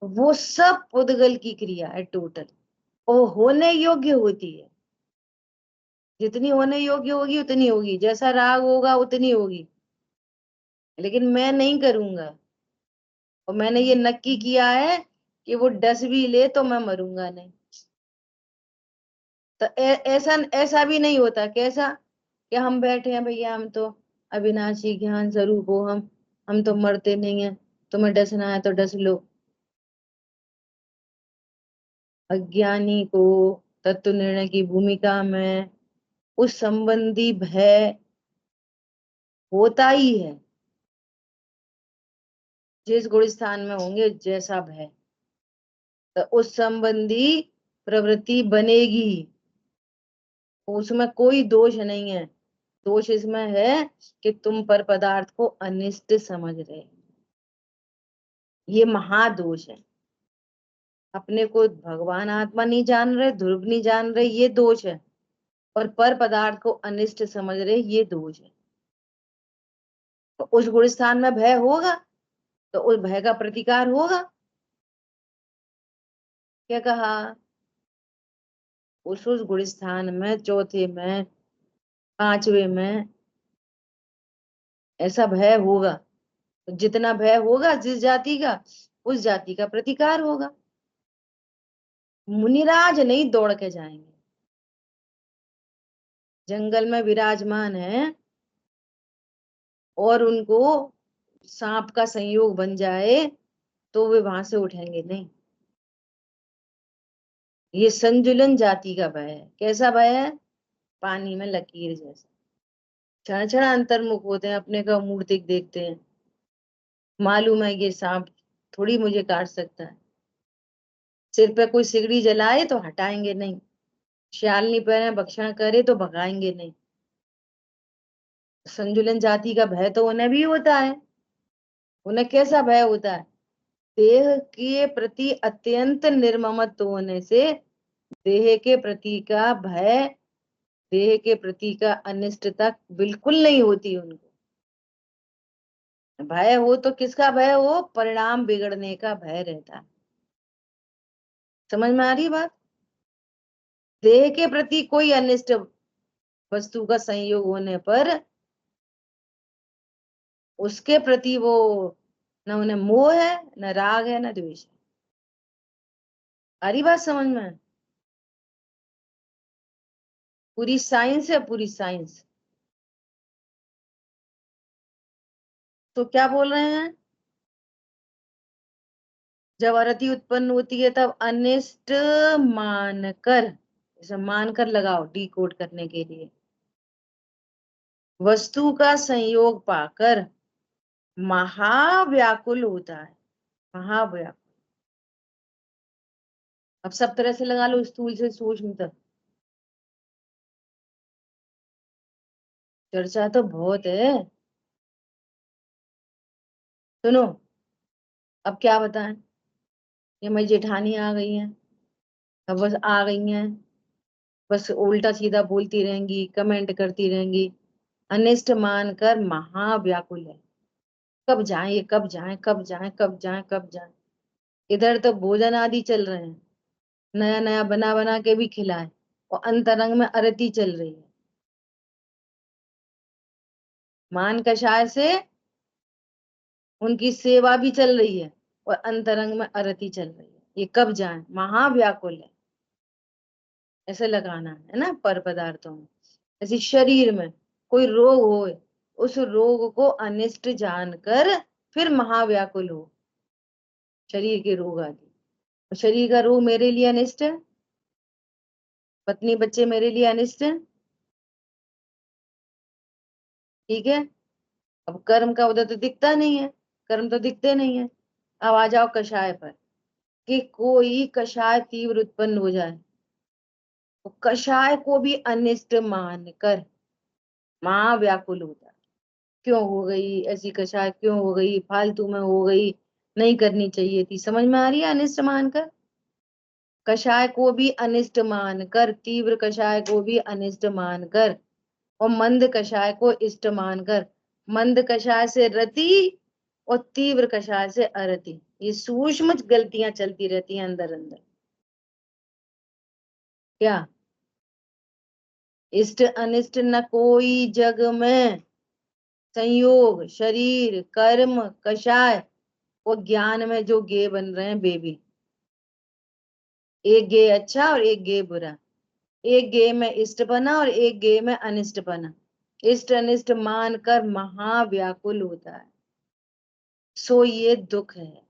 Speaker 1: वो सब पुद्गल की क्रिया है टोटल। वो होने योग्य होती है, जितनी होने योग्य होगी उतनी होगी, जैसा राग होगा उतनी होगी। लेकिन मैं नहीं करूंगा, और मैंने ये नक्की किया है कि वो डस भी ले तो मैं मरूंगा नहीं। तो ऐसा ऐसा भी नहीं होता। कैसा? कि हम बैठे हैं भैया, हम तो अविनाशी ज्ञान स्वरूप हो, हम तो मरते नहीं है, तुम्हें डसना है तो डस लो। अज्ञानी को तत्व निर्णय की भूमिका में उस संबंधी भय होता ही है, जिस गुण स्थान में होंगे जैसा भय, तो उस संबंधी प्रवृत्ति बनेगी। उसमें कोई दोष नहीं है। दोष इसमें है कि तुम पर पदार्थ को अनिष्ट समझ रहे, ये महादोष है। अपने को भगवान आत्मा नहीं जान रहे, ध्रुव नहीं जान रहे, ये दोष है। और पर पदार्थ को अनिष्ट समझ रहे, ये दोष है। तो उस गुण स्थान में भय होगा, तो उस भय का प्रतिकार होगा। क्या कहा? उस गुण स्थान में, चौथे में, पांचवे में ऐसा भय होगा। तो जितना भय होगा जिस जाति का, उस जाति का प्रतिकार होगा। मुनिराज नहीं दौड़ के जाएंगे। जंगल में विराजमान है और उनको सांप का संयोग बन जाए, तो वे वहां से उठेंगे नहीं। ये संजुलन जाति का भय है। कैसा भय है? पानी में लकीर जैसा। क्षण क्षण अंतर्मुख होते हैं, अपने का मूर्तिक देखते हैं। मालूम है ये सांप थोड़ी मुझे काट सकता है। सिर पे कोई सिगड़ी जलाए तो हटाएंगे नहीं, श्यालनी पहने भक्षण करे तो भगाएंगे नहीं। संजुलन जाति का भय तो उन्हें भी होता है। उन्हें कैसा भय होता है? देह के प्रति अत्यंत निर्ममत्व होने से देह के प्रति का भय, देह के प्रति का अनिष्टता बिल्कुल नहीं होती उनको। भय हो तो किसका भय हो? परिणाम बिगड़ने का भय रहता है। समझ में आ रही बात? देह के प्रति कोई अनिष्ट वस्तु का संयोग होने पर उसके प्रति वो न उन्हें मोह है, न राग है, न द्वेष है। आ रही बात समझ में? पूरी साइंस है, पूरी साइंस। तो क्या बोल रहे हैं? जब अरति उत्पन्न होती है तब अनिष्ट मानकर, इसे मानकर लगाओ डी कोड करने के लिए, वस्तु का संयोग पाकर महाव्याकुल होता है। महाव्याकुल। अब सब तरह से लगा लो, स्थूल से सूक्ष्म तक। चर्चा तो बहुत है। सुनो, अब क्या बताएं। ये मेरी जेठानी आ गई है, अब बस आ गई हैं, बस उल्टा सीधा बोलती रहेंगी, कमेंट करती रहेंगी। अनिष्ट मानकर महाव्याकुल है। कब जाएं ये, कब जाएं, कब जाएं, कब जाएं, कब जाएं। इधर तो भोजन आदि चल रहे हैं, नया नया बना बना के भी खिलाए, और अंतरंग में अरती चल रही है। मान कषाय से उनकी सेवा भी चल रही है, और अंतरंग में अरति चल रही है। ये कब जाए? महाव्याकुल है। ऐसे लगाना है ना पर पदार्थों में। ऐसे शरीर में कोई रोग हो, उस रोग को अनिष्ट जानकर फिर महाव्याकुल हो। शरीर के रोग आदि, तो शरीर का रोग मेरे लिए अनिष्ट है, पत्नी बच्चे मेरे लिए अनिष्ट है। ठीक है। अब कर्म का उदय तो दिखता नहीं है, कर्म तो दिखते नहीं है। अब आ जाओ कषाय पर, कि कोई कषाय तीव्र उत्पन्न हो जाए, तो कषाय को भी अनिष्ट मानकर महाव्याकुल होता है। क्यों हो गई ऐसी कषाय, क्यों हो गई, फालतू में हो गई, नहीं करनी चाहिए थी। समझ में आ रही है? अनिष्ट मानकर, कषाय को भी अनिष्ट मानकर, तीव्र कषाय को भी अनिष्ट मानकर, और मंद कषाय को इष्ट मानकर। मंद कषाय से रति और तीव्र कषाय से अरति, ये सूक्ष्म गलतियां चलती रहती हैं अंदर अंदर। क्या? इष्ट अनिष्ट न कोई जग में, संयोग शरीर कर्म कषाय और ज्ञान में जो गे बन रहे हैं बेबी। एक गे अच्छा और एक गे बुरा, एक गे में इष्ट बना और एक गे में अनिष्ट बना। इष्ट अनिष्ट मानकर महाव्याकुल होता है, सो ये दुख है।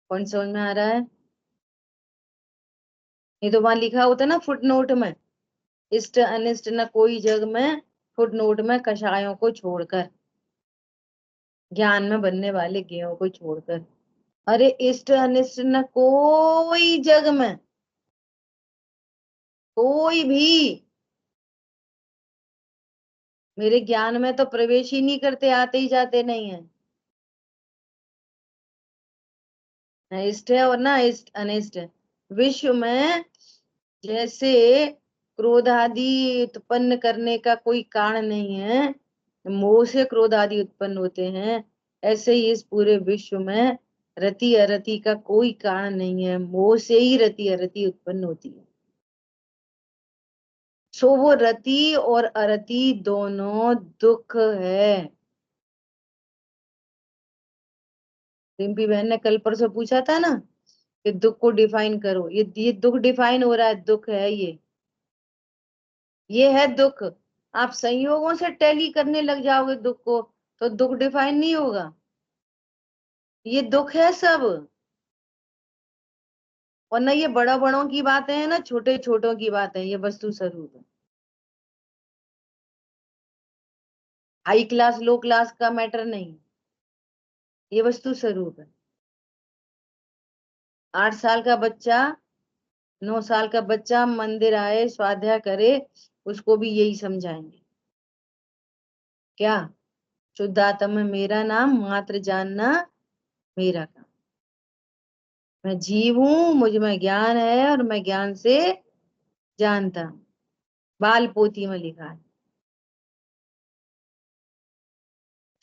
Speaker 1: कौन समझ में आ रहा है? ये तो वहां लिखा होता है ना फुट नोट में, इष्ट अनिष्ट न कोई जग में, फुट नोट में कषायों को छोड़कर, ज्ञान में बनने वाले गेयों को छोड़कर। अरे इष्ट अनिष्ट न कोई जग में, कोई भी मेरे ज्ञान में तो प्रवेश ही नहीं करते, आते ही जाते नहीं है। न इष्ट है और ना इष्ट अनिष्ट है। विश्व में जैसे क्रोध आदि उत्पन्न करने का कोई कारण नहीं है, मोह से क्रोध आदि उत्पन्न होते हैं, ऐसे ही इस पूरे विश्व में रति अरति का कोई कारण नहीं है, मोह से ही रति अरति उत्पन्न होती है। सो वो रति और अरति दोनों दुख है। रिम्पी बहन ने कल परसों पूछा था ना कि दुख को डिफाइन करो, ये दुख डिफाइन हो रहा है, दुख है ये है दुख। आप संयोगों से टैली करने लग जाओगे दुख को, तो दुख डिफाइन नहीं होगा। ये दुख है सब। और ना ये बड़ा बड़ों की बातें हैं ना छोटे छोटों की बातें, ये वस्तु स्वरूप है। हाई क्लास लो क्लास का मैटर नहीं, ये वस्तु स्वरूप है। 8 साल का बच्चा, 9 साल का बच्चा मंदिर आए स्वाध्याय करे, उसको भी यही समझाएंगे। क्या? शुद्धात्मा मेरा नाम, मात्र जानना मेरा काम। मैं जीव हूं, मुझ में ज्ञान है और मैं ज्ञान से जानता हूं। बाल पोथी में लिखा है।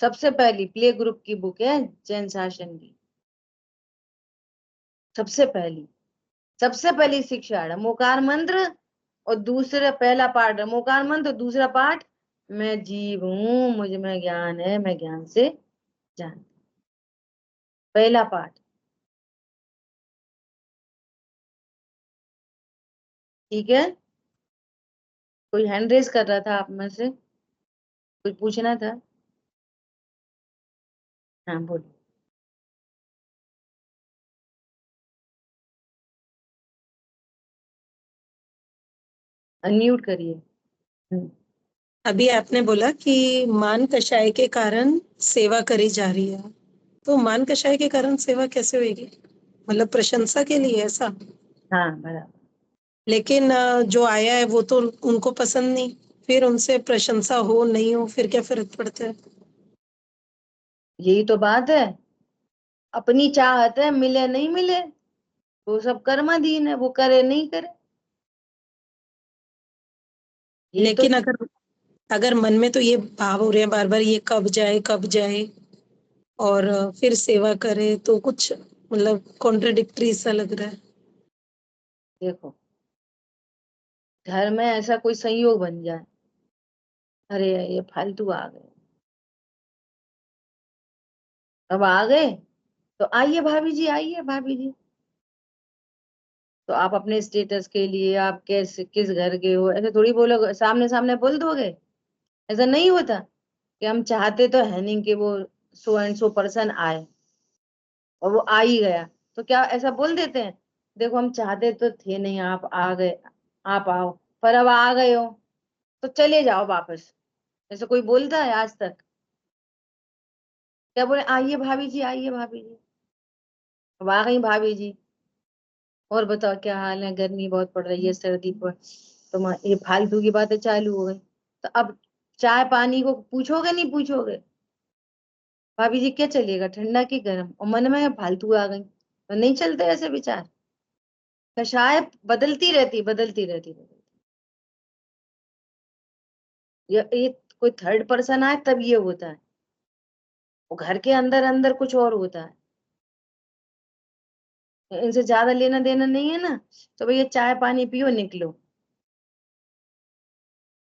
Speaker 1: सबसे पहली प्ले ग्रुप की बुक है जैन शासन की। सबसे पहली शिक्षा है मोकार मंत्र, और दूसरा पहला पाठ है मोकार मंत्र, और दूसरा पाठ मैं जीव हूं, मुझ में ज्ञान है, मैं ज्ञान से जानता। पहला पाठ। ठीक है। कोई हैंड रेज कर रहा था आप में से? कुछ पूछना था? हाँ बोलो। अनम्यूट करिए।
Speaker 2: अभी आपने बोला कि मान कषाय के कारण सेवा करी जा रही है, तो मान कषाय के कारण सेवा कैसे होगी? मतलब प्रशंसा के लिए ऐसा?
Speaker 1: हाँ बराबर।
Speaker 2: लेकिन जो आया है वो तो उनको पसंद नहीं, फिर उनसे प्रशंसा हो नहीं हो फिर क्या फर्क पड़ता है?
Speaker 1: यही तो बात है। अपनी चाहत है, मिले नहीं मिले वो सब कर्माधीन है, वो करे नहीं करे। ये तो
Speaker 2: लेकिन अगर अगर मन में तो ये भाव हो रहे हैं बार बार, ये कब जाए कब जाए, और फिर सेवा करे, तो कुछ मतलब कॉन्ट्रडिक्टरी सा लग रहा है।
Speaker 1: देखो, घर में ऐसा कोई संयोग बन जाए, अरे ये फालतू आ गए, अब आ गए तो आइए भाभी जी, आइए भाभी जी। तो आप अपने स्टेटस के लिए आप कैसे किस घर के हो ऐसे थोड़ी बोलोगे, सामने सामने बोल दोगे? ऐसा नहीं होता कि हम चाहते तो है नहीं कि वो सो एंड सो पर्सन आए और वो आ ही गया, तो क्या ऐसा बोल देते हैं? देखो हम चाहते तो थे नहीं, आप आ गए, आप आओ, पर अब आ गए हो तो चले जाओ वापस। ऐसा कोई बोलता है आज तक? क्या बोले, आइए भाभी जी, आइए भाभी जी। अब आ गई भाभी जी। और बताओ क्या हाल है, गर्मी बहुत पड़ रही है, सर्दी पर तो ये फालतू की बातें चालू हो गई। तो अब चाय पानी को पूछोगे नहीं पूछोगे? भाभी जी क्या चलेगा, ठंडा की गर्म, और मन में फालतू आ गई, तो नहीं चलते ऐसे विचार। कषाय बदलती रहती बदलती रहती बदलती। ये कोई थर्ड पर्सन आए तब ये होता है, वो घर के अंदर अंदर कुछ और होता है। इनसे ज्यादा लेना देना नहीं है ना, तो भैया चाय पानी पियो निकलो।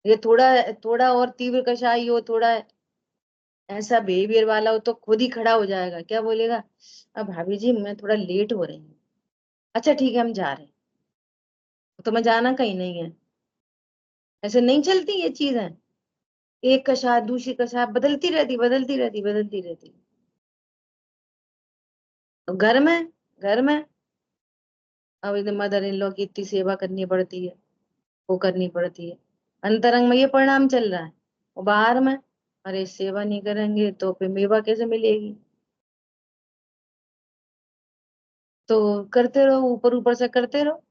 Speaker 1: ये थोड़ा थोड़ा और तीव्र कषाय हो, थोड़ा ऐसा बिहेवियर वाला हो तो खुद ही खड़ा हो जाएगा, क्या बोलेगा, अब भाभी जी मैं थोड़ा लेट हो रही हूँ। अच्छा ठीक है हम जा रहे हैं, तो मैं जाना कहीं नहीं है। ऐसे नहीं चलती ये चीजें। एक कषाय दूसरी कषाय बदलती रहती बदलती रहती बदलती रहती। तो घर में अब इधर मदर इन लॉ की इतनी सेवा करनी पड़ती है, वो करनी पड़ती है। अंतरंग में ये परिणाम चल रहा है, और बाहर में अरे सेवा नहीं करेंगे तो फिर मेवा कैसे मिलेगी? तो करते रहो, ऊपर ऊपर से करते रहो।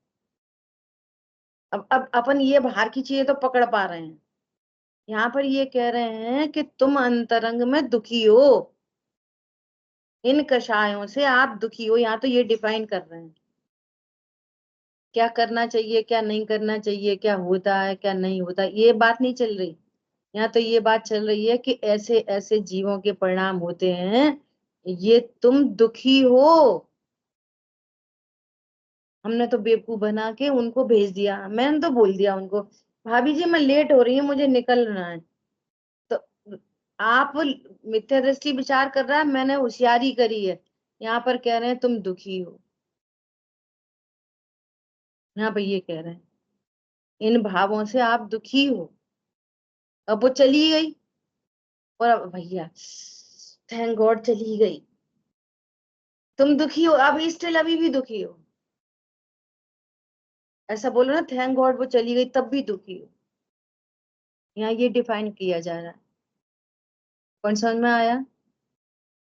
Speaker 1: अब अपन ये बाहर की चीजें तो पकड़ पा रहे हैं, यहाँ पर ये कह रहे हैं कि तुम अंतरंग में दुखी हो, इन कषायों से आप दुखी हो, यहाँ तो ये डिफाइन कर रहे हैं क्या करना चाहिए क्या नहीं करना चाहिए, क्या होता है क्या नहीं होता, ये बात नहीं चल रही। यहाँ तो ये बात चल रही है कि ऐसे ऐसे जीवों के परिणाम होते हैं, ये तुम दुखी हो। हमने तो बेवकूफ बना के उनको भेज दिया, मैंने तो बोल दिया उनको, भाभी जी मैं लेट हो रही हूँ मुझे निकलना है। तो आप मिथ्या दृष्टि विचार कर रहा है, मैंने होशियारी करी है। यहाँ पर कह रहे हैं तुम दुखी हो, यहाँ पर ये कह रहे हैं इन भावों से आप दुखी हो। अब वो चली गई, और अब भैया थैंक गॉड चली गई, तुम दुखी हो, अभी स्टिल अभी भी दुखी हो, ऐसा बोलो ना, थैंक गॉड वो चली गई तब भी दुखी हो। यहाँ ये डिफाइन किया जा रहा है। कौन समझ में आया?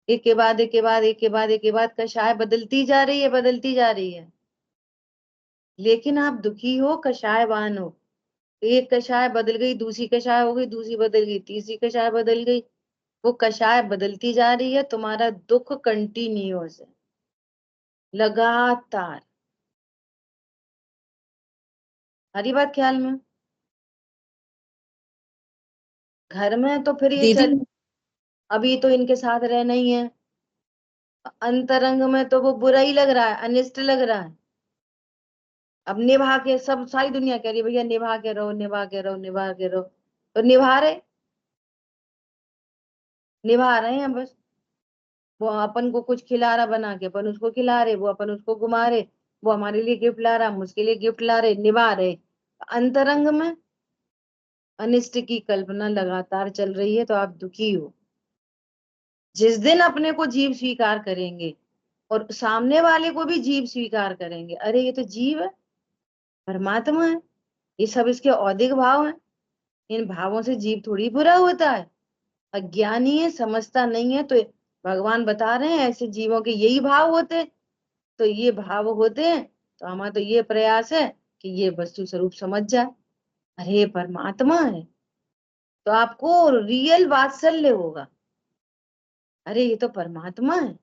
Speaker 1: एक के बाद एक के बाद एक के बाद एक के बाद कषाय बदलती जा रही है, बदलती जा रही है, लेकिन आप दुखी हो, कषायवान हो। एक कषाय बदल गई, दूसरी कषाय हो गई, दूसरी बदल गई, तीसरी कषाय बदल गई, वो कषाय बदलती जा रही है, तुम्हारा दुख कंटिन्यूअस है, लगातार। हरी बात ख्याल में? घर में तो फिर ये
Speaker 2: दीदी
Speaker 1: चल, अभी तो इनके साथ रहना ही है, अंतरंग में तो वो बुरा ही लग रहा है, अनिष्ट लग रहा है। अब निभा के, सब सारी दुनिया कह रही है भैया निभा के रहो, निभा के रहो, निभा के रहो, तो निभा रहे हैं बस। वो अपन को कुछ खिला रहा बना के, अपन उसको खिला रहे, वो अपन उसको घुमा रहे, वो हमारे लिए गिफ्ट ला रहा, हम उसके लिए गिफ्ट ला रहे, निभा रहे। अंतरंग में अनिष्ट की कल्पना लगातार चल रही है, तो आप दुखी हो। जिस दिन अपने को जीव स्वीकार करेंगे और सामने वाले को भी जीव स्वीकार करेंगे, अरे ये तो जीव है, परमात्मा है, ये सब इसके औदिक भाव हैं, इन भावों से जीव थोड़ी बुरा होता है। अज्ञानी है, समझता नहीं है, तो भगवान बता रहे हैं ऐसे जीवों के यही भाव होते, तो ये भाव होते हैं, तो हमारा तो ये प्रयास है कि ये वस्तु स्वरूप समझ जाए, अरे परमात्मा है, तो आपको रियल वात्सल्य होगा। अरे ये तो परमात्मा है,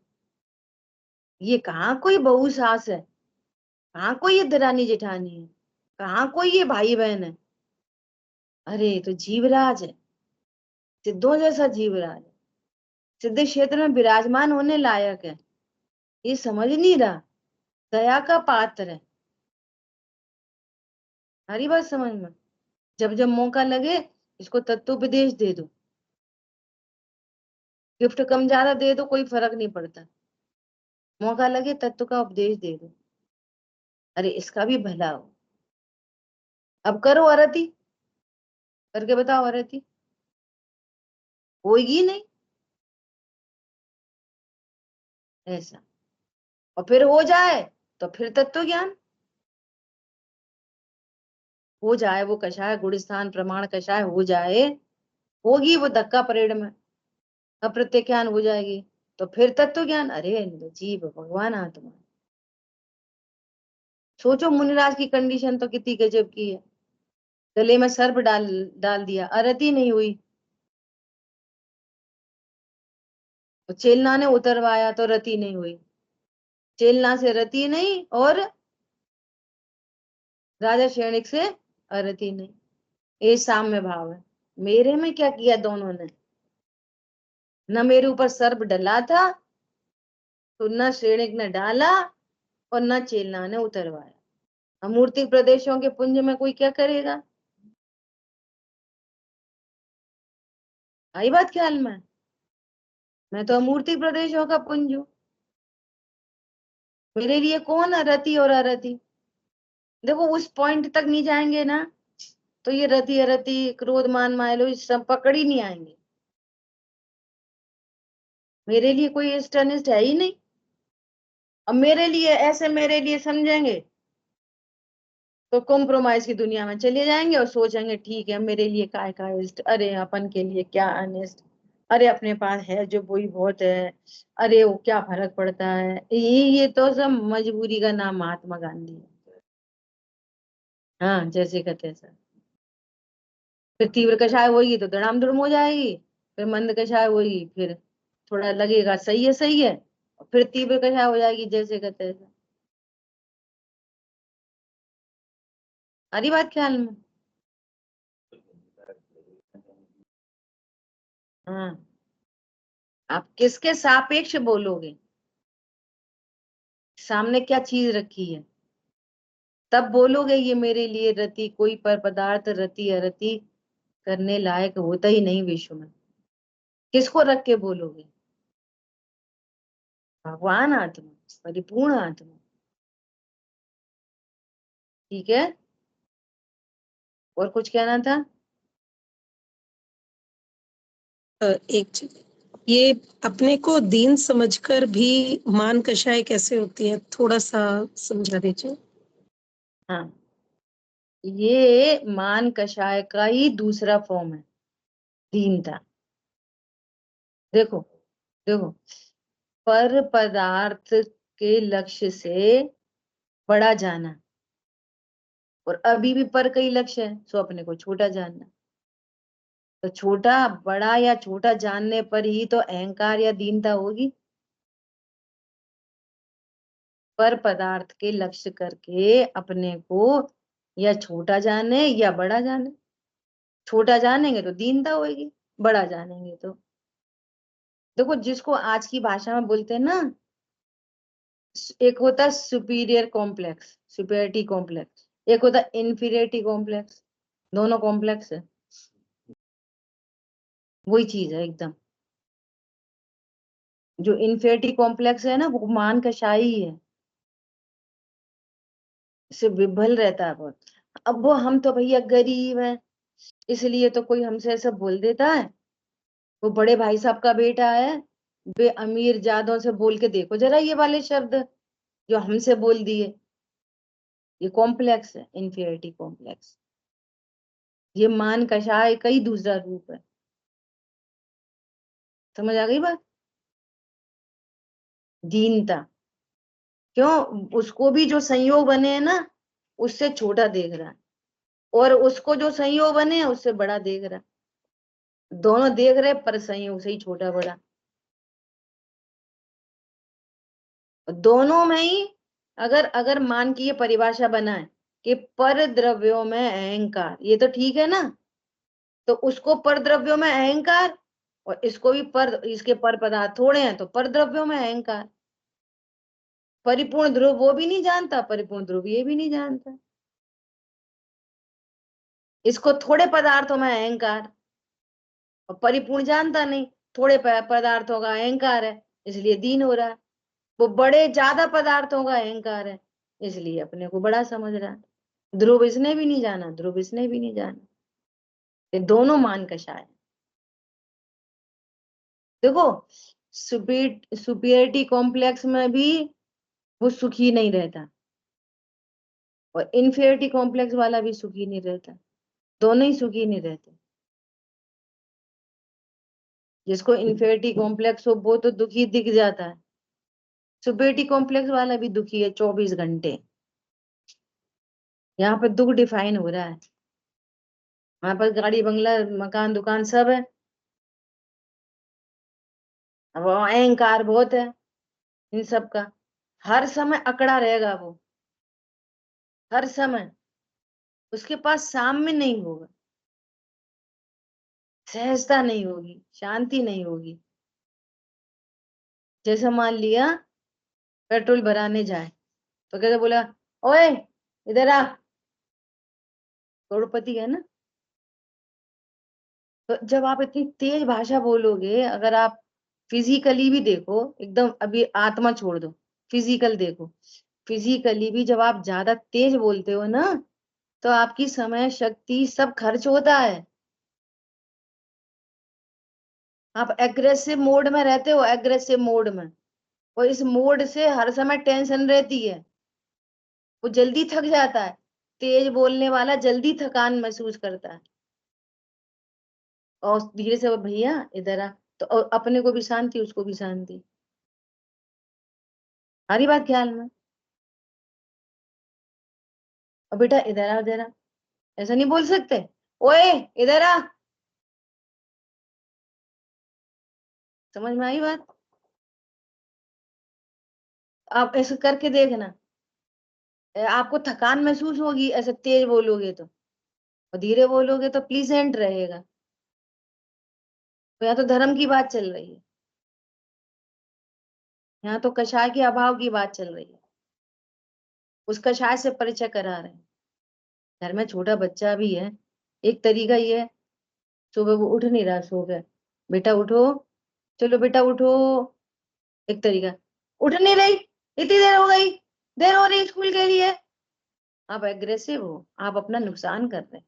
Speaker 1: ये कहाँ कोई बहू सास है, कहाँ कोई ये दरानी जेठानी है, कहाँ कोई ये भाई बहन है, अरे ये तो जीवराज है, सिद्धों जैसा जीवराज है, सिद्ध क्षेत्र में विराजमान होने लायक है, ये समझ नहीं रहा, दया का पात्र है। हरी बात समझ में? जब जब मौका लगे इसको तत्वोपदेश दे दो, गिफ्ट कम ज्यादा दे दो, कोई फर्क नहीं पड़ता, मौका लगे तत्व का उपदेश दे दो, अरे इसका भी भला हो। अब करो आरती, करके बताओ आरती, होगी नहीं ऐसा, और फिर हो जाए तो फिर तत्व ज्ञान हो जाए, वो कषाय गुण स्थान प्रमाण कषाय हो जाए, होगी वो धक्का परेड में, अप्रत्याख्यान हो जाएगी, तो फिर तत्व ज्ञान, अरे जीव भगवान आत्मा। सोचो मुनिराज की कंडीशन तो कितनी गजब की है, गले में सर्प डाल डाल दिया, आरती नहीं हुई, और चेलना ने उतरवाया तो रति नहीं हुई, चेलना से रति नहीं, और राजा श्रेणिक से अरति नहीं, ये साम्य भाव है। मेरे में क्या किया दोनों ने, न मेरे ऊपर सर्प डला था, तो न श्रेणिक ने डाला, और न चेलना ने उतरवाया। अमूर्तिक प्रदेशों के पुंज में कोई क्या करेगा? आई बात ख्याल में? मैं तो अमूर्तिक प्रदेशों का पुंज हूँ, मेरे लिए कौन अरति और अरति? देखो उस पॉइंट तक नहीं जाएंगे ना, तो ये रति अरति क्रोध मान माया सब पकड़ ही नहीं आएंगे। मेरे लिए कोई इष्ट अनिष्ट है ही नहीं, अब मेरे लिए ऐसे मेरे लिए समझेंगे तो कॉम्प्रोमाइज की दुनिया में चले जाएंगे, और सोचेंगे ठीक है मेरे लिए काय का इष्ट, अरे अपन के लिए क्या अनिष्ट, अरे अपने पास है जो वही बहुत है, अरे वो क्या फर्क पड़ता है, ये तो सब मजबूरी का नाम महात्मा गांधी है। हाँ जैसे कहते हैं सर, फिर तीव्र कषाय होगी तो धड़ाम धुड़म हो जाएगी, फिर मंद कषाय होगी, फिर थोड़ा लगेगा सही है, और फिर तीव्र कषाय हो जाएगी, जैसे कहते हैं सर। सारी बात ख्याल में? हाँ, आप किसके सापेक्ष बोलोगे, सामने क्या चीज रखी है, तब बोलोगे ये मेरे लिए रति, कोई पर पदार्थ रति अरति करने लायक होता ही नहीं विश्व में, किसको रख के बोलोगे? भगवान आत्मा, परिपूर्ण आत्मा। ठीक है, और कुछ कहना था?
Speaker 2: एक चीज, ये अपने को दीन समझकर भी मान कषाय कैसे होती है, थोड़ा सा समझा दीजिए।
Speaker 1: हाँ, ये मान कषाय का ही दूसरा फॉर्म है, दीनता। देखो देखो, पर पदार्थ के लक्ष्य से बड़ा जाना, और अभी भी पर कई लक्ष्य है, सो अपने को छोटा जानना। तो छोटा बड़ा या छोटा जानने पर ही तो अहंकार या दीनता होगी। पर पदार्थ के लक्ष्य करके अपने को या छोटा जाने या बड़ा जाने। छोटा जानेंगे तो दीनता होगी, बड़ा जानेंगे तो, देखो जिसको आज की भाषा में बोलते हैं ना, एक होता है सुपीरियर कॉम्प्लेक्स, सुपीरियरिटी कॉम्प्लेक्स, एक होता है इंफीरियरिटी कॉम्प्लेक्स। दोनों कॉम्प्लेक्स है, वही चीज है एकदम। जो इंफीरियरिटी कॉम्प्लेक्स है ना, वो मान का शाही है, इससे विभल रहता है बहुत। अब वो हम तो भैया गरीब हैं, इसलिए तो कोई हमसे ऐसा बोल देता है। वो बड़े भाई साहब का बेटा है, वे अमीर जादों से बोल के देखो जरा ये वाले शब्द जो हमसे बोल दिए। ये कॉम्प्लेक्स है, इंफीरियरिटी कॉम्प्लेक्स। ये मान कषाय का ही दूसरा रूप है। समझ आ गई बात? दीनता, क्यों? उसको भी जो संयोग बने हैं ना, उससे छोटा देख रहा है, और उसको जो संयोग बने हैं उससे बड़ा देख रहा है। दोनों देख रहे पर संयोग से ही छोटा बड़ा। दोनों में ही अगर अगर मान की ये परिभाषा बनाए कि पर द्रव्यों में अहंकार, ये तो ठीक है ना। तो उसको पर द्रव्यों में अहंकार, और इसको भी पर, इसके पर पदार्थ थोड़े हैं तो पर द्रव्यों में अहंकार। परिपूर्ण ध्रुव वो भी नहीं जानता, परिपूर्ण ध्रुव ये भी नहीं जानता। इसको थोड़े पदार्थों में अहंकार, और परिपूर्ण जानता नहीं, थोड़े पदार्थों का अहंकार है, इसलिए दीन हो रहा है। वो बड़े ज्यादा पदार्थों का अहंकार है, इसलिए अपने को बड़ा समझ रहा है। ध्रुव इसने भी नहीं जाना, ध्रुव इसने भी नहीं जाना। ये दोनों मान कषाय है। देखो, सुपीरियरिटी कॉम्प्लेक्स में भी वो सुखी नहीं रहता, और इंफीरियरिटी कॉम्प्लेक्स वाला भी सुखी नहीं रहता। दोनों ही सुखी नहीं रहते। जिसको इंफीरियरिटी कॉम्प्लेक्स हो वो तो दुखी दिख जाता है, सुपीरियरिटी कॉम्प्लेक्स वाला भी दुखी है 24 घंटे। यहाँ पर दुख डिफाइन हो रहा है। वहां पर गाड़ी बंगला मकान दुकान सब है, अब अहंकार बहुत है इन सब का। हर समय अकड़ा रहेगा वो, हर समय उसके पास साम्य नहीं होगा, सहजता नहीं होगी, शांति नहीं होगी। जैसे मान लिया पेट्रोल भराने जाए, तो कैसे बोला, ओए इधर आ, करोड़पति है ना। तो जब आप इतनी तेज भाषा बोलोगे, अगर आप फिजिकली भी देखो, एकदम अभी आत्मा छोड़ दो, फिजिकल देखो, फिजिकली भी जब आप ज्यादा तेज बोलते हो ना, तो आपकी समय शक्ति सब खर्च होता है। आप एग्रेसिव मोड में रहते हो, एग्रेसिव मोड में, और इस मोड से हर समय टेंशन रहती है। वो जल्दी थक जाता है, तेज बोलने वाला जल्दी थकान महसूस करता है। और धीरे से वो, भैया इधर आ, तो अपने को भी शांति, उसको भी शांति। हमारी बात ख्याल में, और बेटा इधर आ इधर आ, ऐसा नहीं बोल सकते, ओए इधर आ। समझ में आई बात? आप ऐसे करके देखना, आपको थकान महसूस होगी ऐसे तेज बोलोगे तो, और धीरे बोलोगे तो प्लीजेंट रहेगा। तो यहाँ तो धर्म की बात चल रही है, यहाँ तो कषाय के अभाव की बात चल रही है। उस कषाय से परिचय करा रहे हैं। घर में छोटा बच्चा भी है, एक तरीका ये है, सुबह वो उठ नहीं रहा, सो गया, बेटा उठो, चलो बेटा उठो। एक तरीका, उठ नहीं रही, इतनी देर हो गई, देर हो रही स्कूल के लिए। आप एग्रेसिव हो, आप अपना नुकसान कर रहे हैं,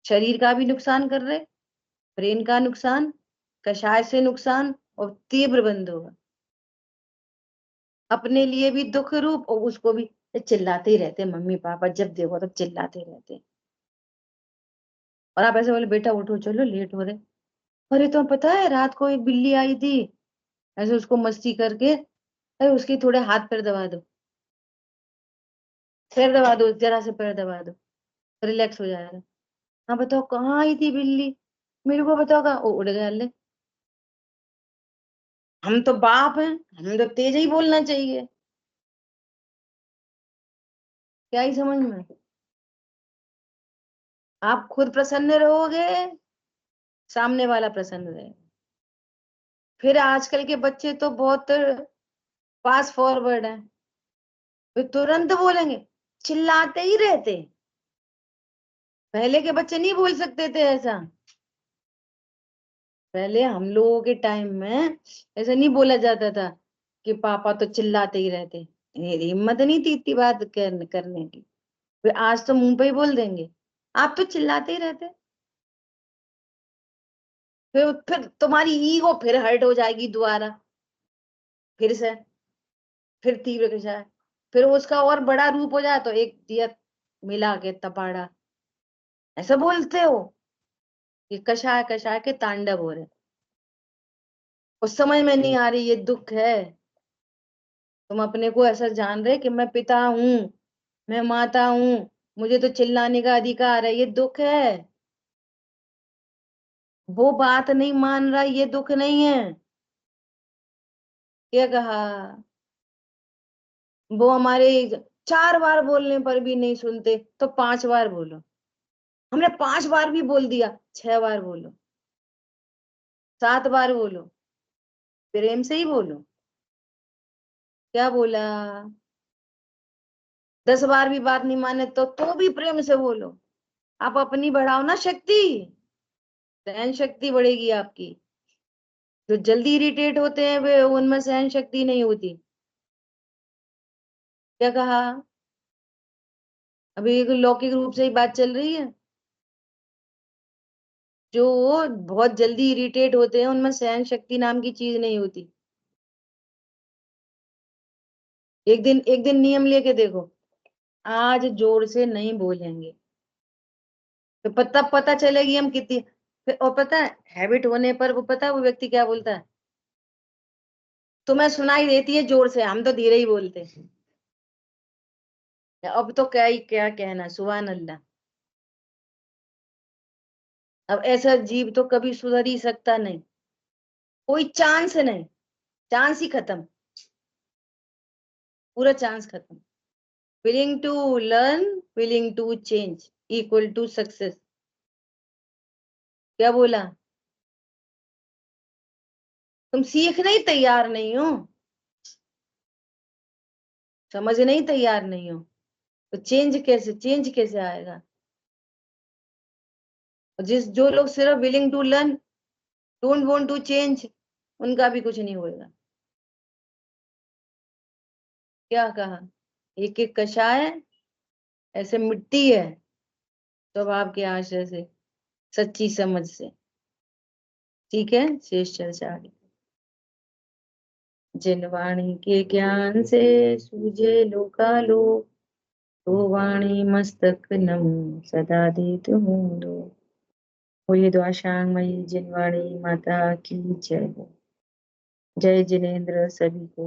Speaker 1: शरीर का भी नुकसान कर रहे, ब्रेन का नुकसान, कषाय से नुकसान, और तीव्र बंद होगा। अपने लिए भी दुख रूप और उसको भी चिल्लाते ही रहते हैं, मम्मी पापा जब देखो तब चिल्लाते रहते हैं। और आप ऐसे बोले बेटा उठो चलो लेट हो रहे, अरे तुम्हें पता है रात को एक बिल्ली आई थी, ऐसे उसको मस्ती करके अरे उसके थोड़े हाथ पैर दबा दो, पैर दबा दो, जरा से पैर दबा दो, रिलैक्स हो जाएगा। हाँ बताओ कहाँ आई थी बिल्ली, मेरे को बताओ कहाँ, उड़ गया ले। हम तो बाप हैं, हमें तो तेज ही बोलना चाहिए, क्या ही समझ में। आप खुद प्रसन्न रहोगे, सामने वाला प्रसन्न रहे। फिर आजकल के बच्चे तो बहुत फास्ट फॉरवर्ड हैं, वे तुरंत बोलेंगे, चिल्लाते ही रहते। पहले के बच्चे नहीं बोल सकते थे ऐसा। पहले हम लोगों के टाइम में ऐसा नहीं बोला जाता था कि पापा तो चिल्लाते ही रहते, हिम्मत नहीं थी इतनी बात करने की। वे आज तो मुंह पे ही बोल देंगे, आप तो चिल्लाते ही रहते। फिर तुम्हारी ईगो फिर हर्ट हो जाएगी दोबारा, फिर से, फिर तीव्र कषाय, फिर उसका और बड़ा रूप हो जाए तो एक दिया मिला के तपाड़ा, ऐसा बोलते हो कि कषाय कषाय के तांडव हो रहे। उस समझ में नहीं आ रही ये दुख है। तुम अपने को ऐसा जान रहे कि मैं पिता हूँ, मैं माता हूँ, मुझे तो चिल्लाने का अधिकार है, ये दुख है। वो बात नहीं मान रहा, ये दुख नहीं है। क्या कहा, वो हमारे 4 बार बोलने पर भी नहीं सुनते तो 5 बार बोलो। हमने 5 बार भी बोल दिया, 6 बार बोलो, 7 बार बोलो, प्रेम से ही बोलो। क्या बोला, 10 बार भी बात नहीं माने तो भी प्रेम से बोलो। आप अपनी बढ़ाओ ना शक्ति, सहन शक्ति बढ़ेगी आपकी। जो जल्दी इरिटेट होते हैं वे उनमें सहन शक्ति नहीं होती। क्या कहा, अभी एक लौकिक रूप से ही बात चल रही है। जो बहुत जल्दी इरिटेट होते हैं उनमें सहन शक्ति नाम की चीज नहीं होती। एक दिन नियम लेके देखो, आज जोर से नहीं बोलेंगे तो पता चलेगी हम कितनी। और पता है हैबिट होने पर वो पता है वो व्यक्ति क्या बोलता है, तुम्हें सुनाई देती है जोर से, हम तो धीरे ही बोलते हैं। अब तो क्या ही क्या कहना, सुभान अल्लाह। अब ऐसा जीव तो कभी सुधर ही सकता नहीं, कोई चांस नहीं, चांस ही खत्म, पूरा चांस खत्म। Willing to learn, willing to change equal to success. क्या बोला, तुम सीखने ही तैयार नहीं हो, समझने ही तैयार नहीं हो, तो चेंज कैसे आएगा। जो लोग सिर्फ willing to learn, don't want to change, उनका भी कुछ नहीं होगा। क्या कहा, एक एक कषाय ऐसे मिट्टी है स्वभाव के आशय से, सच्ची समझ से। ठीक है, शेष चर्चा आगे। जिन वाणी के ज्ञान से सूझे लोकालो, तो वाणी मस्तक नमो सदा देत हूँ दो। बोलिए द्वाशांग मई जिनवाणी माता की जय हो। जय जिनेन्द्र सभी को।